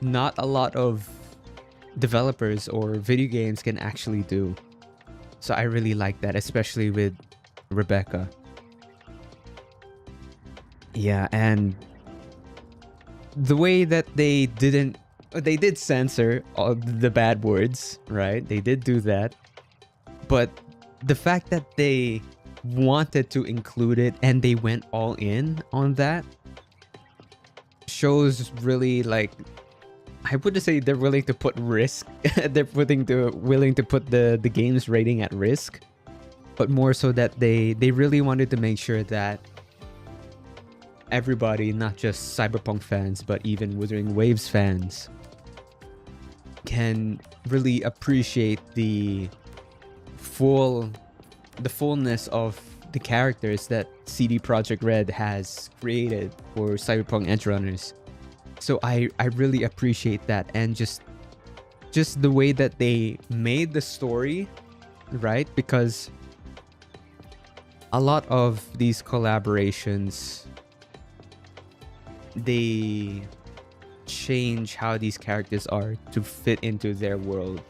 not a lot of developers or video games can actually do. So I really like that, especially with Rebecca. Yeah, and the way that they did censor all the bad words, right? They did do that. But the fact that they wanted to include it and they went all in on that shows really like, I wouldn't say they're willing to put risk. They're willing to put the game's rating at risk, but more so that they really wanted to make sure that everybody, not just Cyberpunk fans, but even Wuthering Waves fans, can really appreciate the fullness of the characters that CD Projekt Red has created for Cyberpunk Edgerunners. So I really appreciate that, and just the way that they made the story, right? Because a lot of these collaborations, they change how these characters are to fit into their world.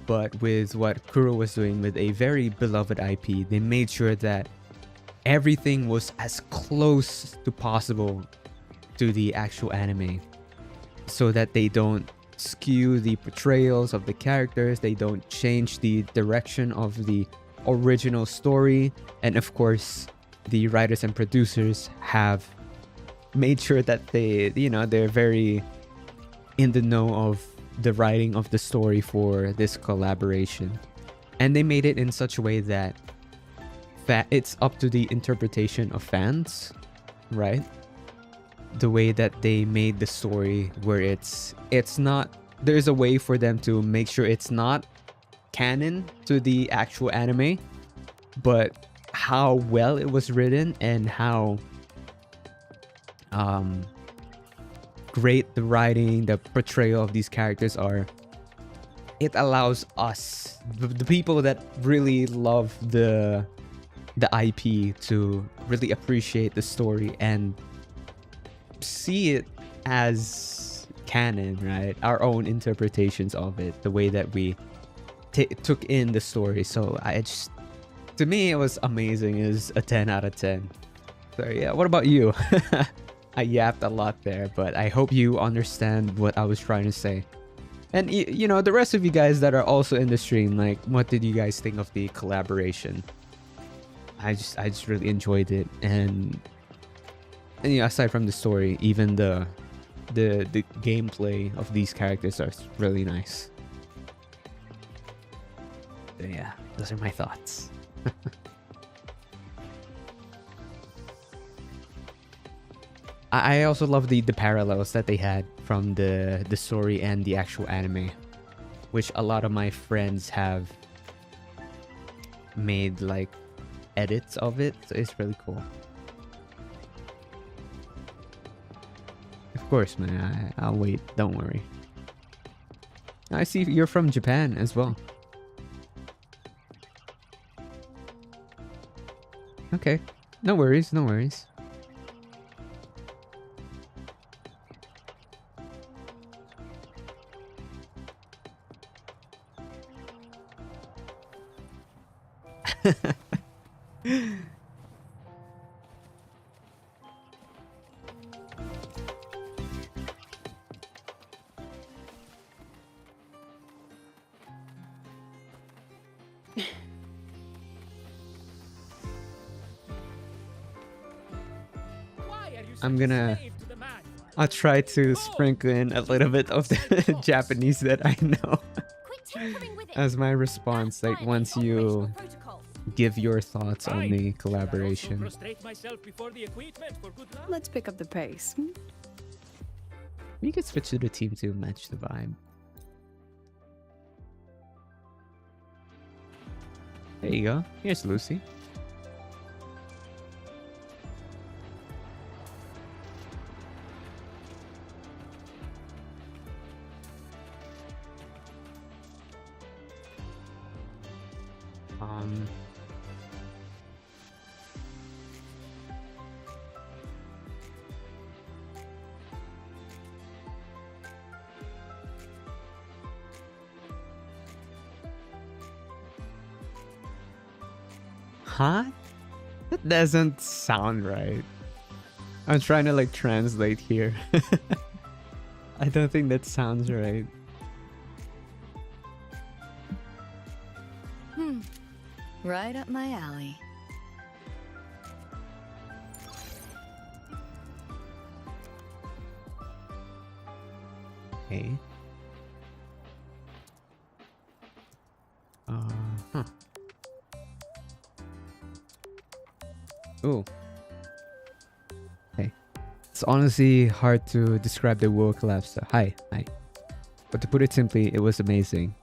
But with what Kuro was doing with a very beloved IP, they made sure that everything was as close to possible to the actual anime, so that they don't skew the portrayals of the characters, they don't change the direction of the original story, and of course the writers and producers have made sure that they're very in the know of the writing of the story for this collaboration, and they made it in such a way that it's up to the interpretation of fans, right? The way that they made the story, where it's not, there's a way for them to make sure it's not canon to the actual anime, but how well it was written and how great the writing, the portrayal of these characters are, it allows us, the people that really love the IP, to really appreciate the story and see it as canon, right? Our own interpretations of it, the way that we took in the story. So to me, it was amazing. It was a 10 out of 10. So yeah, what about you? I yapped a lot there, but I hope you understand what I was trying to say. And the rest of you guys that are also in the stream, like, what did you guys think of the collaboration? I just really enjoyed it, and aside from the story, even the gameplay of these characters are really nice. So yeah, those are my thoughts. I also love the parallels that they had from the story and the actual anime, which a lot of my friends have made like edits of it, so it's really cool. Of course, man, I'll wait, don't worry. I see you're from Japan as well. Okay, no worries, no worries. I'll try to sprinkle in a little bit of the Japanese that I know as my response, like once you give your thoughts on the collaboration. Let's pick up the pace. You could switch to the team to match the vibe. There you go. Here's Lucy. Huh? That doesn't sound right. I'm trying to like translate here. I don't think that sounds right. Right up my alley. Okay. Huh. Ooh. Okay. It's honestly hard to describe the world collapse. Hi. But to put it simply, it was amazing.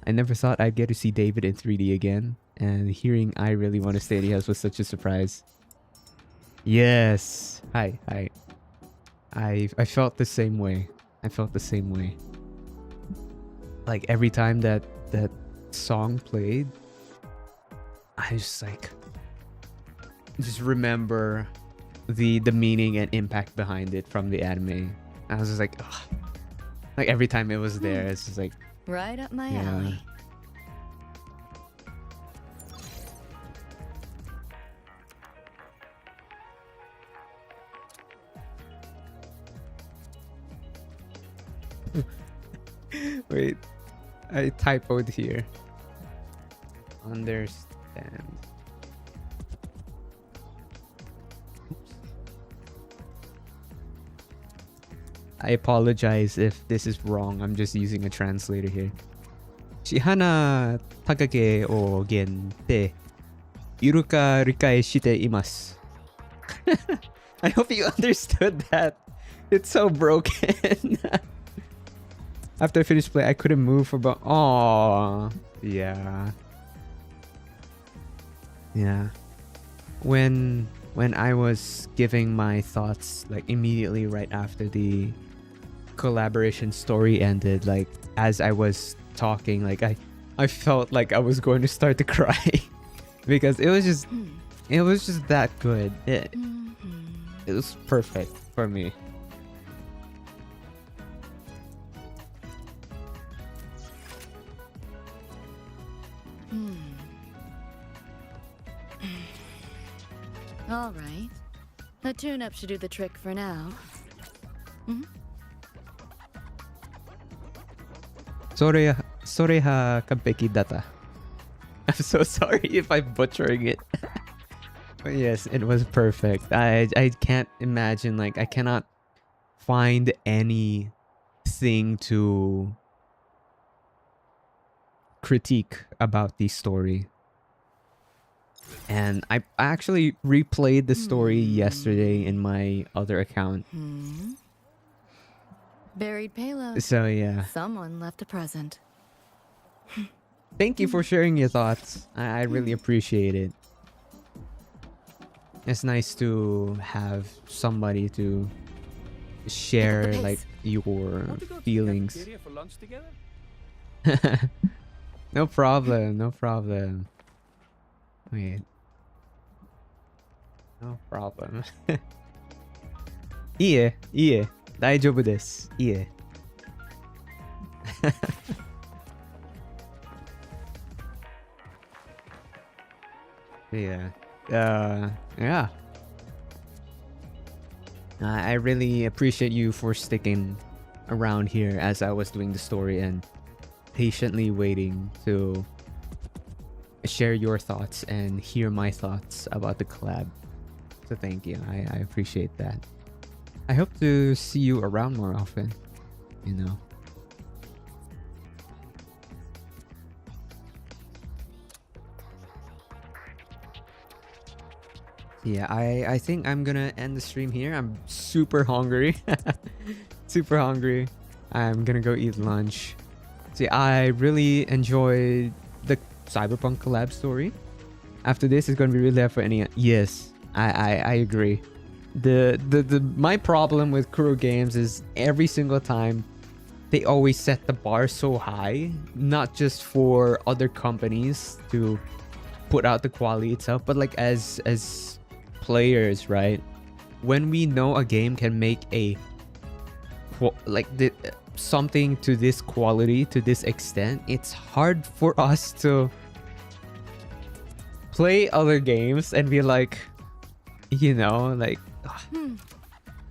I never thought I'd get to see David in 3D again, and hearing I Really Want to Stay in the House was such a surprise. Yes. Hi. I felt the same way. Like every time that song played, I just remember the meaning and impact behind it from the anime. I was just like, ugh. Like every time it was there, it's just like right up my yeah. alley. Wait, I typoed here. Understand. I apologize if this is wrong. I'm just using a translator here. Shihana takage o gente iruka rikai shite imasu. I hope you understood that. It's so broken. After I finished play, I couldn't move for about. Aww. Yeah. When I was giving my thoughts, like immediately right after the collaboration story ended, like as I was talking, like I felt like I was going to start to cry because it was just that good. It was perfect for me. All right. A tune-up should do the trick for now. Sorry ha kapeki data. I'm so sorry if I'm butchering it. But yes, it was perfect. I can't imagine, like I cannot find anything to critique about the story. And I actually replayed the story yesterday in my other account. Buried payload. So yeah. Someone left a present. Thank you for sharing your thoughts. I really appreciate it. It's nice to have somebody to share like your feelings. For lunch together? No problem. Wait. No problem. いいえ。大丈夫です。いいえ。Yeah. Yeah. I really appreciate you for sticking around here as I was doing the story and patiently waiting to share your thoughts and hear my thoughts about the collab. So thank you. I appreciate that. I hope to see you around more often, you know. Yeah, I think I'm gonna end the stream here. I'm super hungry. Super hungry. I'm gonna go eat lunch. See, I really enjoyed the Cyberpunk collab story. After this, it's gonna be really hard for any. Yes, I agree. My problem with Kuro games is every single time they always set the bar so high, not just for other companies to put out the quality itself, but like as players, right? When we know a game can make something to this quality, to this extent, it's hard for us to play other games and be like, you know, like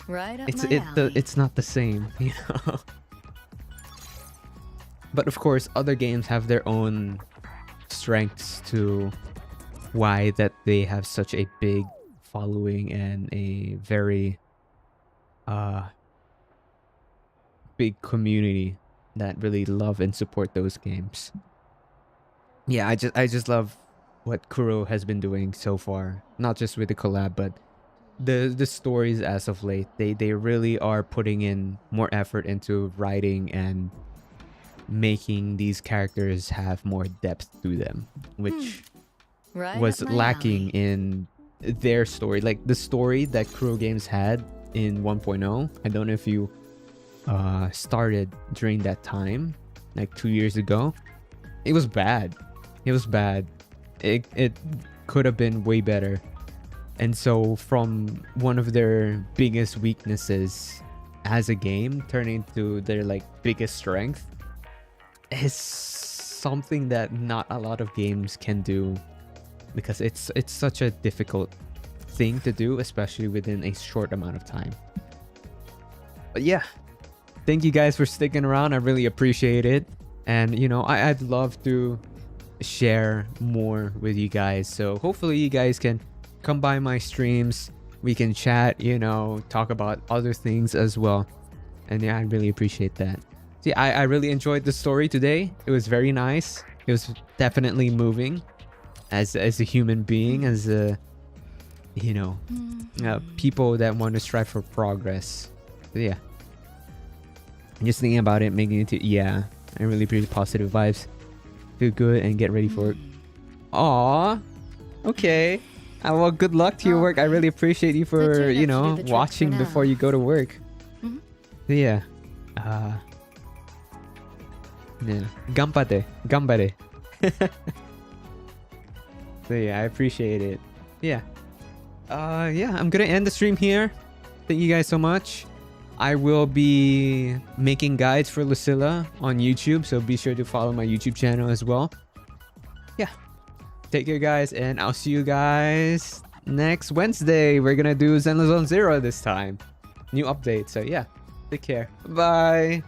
right up it's not the same, you know. But of course, other games have their own strengths to why that they have such a big following and a very big community that really love and support those games. Yeah, I just love what Kuro has been doing so far. Not just with the collab, but the stories as of late. They really are putting in more effort into writing and making these characters have more depth to them, which Right was up my lacking in their story. Like the story that Kuro Games had in 1.0. I don't know if you started during that time, like 2 years ago. It was bad. It was bad. It could have been way better. And so from one of their biggest weaknesses as a game turning to their like biggest strength is something that not a lot of games can do, because it's such a difficult thing to do, especially within a short amount of time. But yeah, thank you guys for sticking around. I really appreciate it. And you know, I'd love to share more with you guys, so hopefully you guys can come by my streams. We can chat, you know, talk about other things as well. And yeah, I really appreciate that. See, I really enjoyed the story today. It was very nice. It was definitely moving as a human being, as a, you know, people that want to strive for progress. So yeah, just thinking about it, making it to, yeah, I really appreciate positive vibes. Feel good and get ready for it. Aw, okay. Well, good luck to your work. I really appreciate you for, you know, watching before you go to work. So yeah, yeah, ganpate, ganbare. So yeah, I appreciate it. Yeah. Yeah, I'm gonna end the stream here. Thank you guys so much. I will be making guides for Lucilla on YouTube, so be sure to follow my YouTube channel as well. Yeah. Take care, guys, and I'll see you guys next Wednesday. We're gonna do Zenless Zone Zero this time. New update, so yeah. Take care. Bye.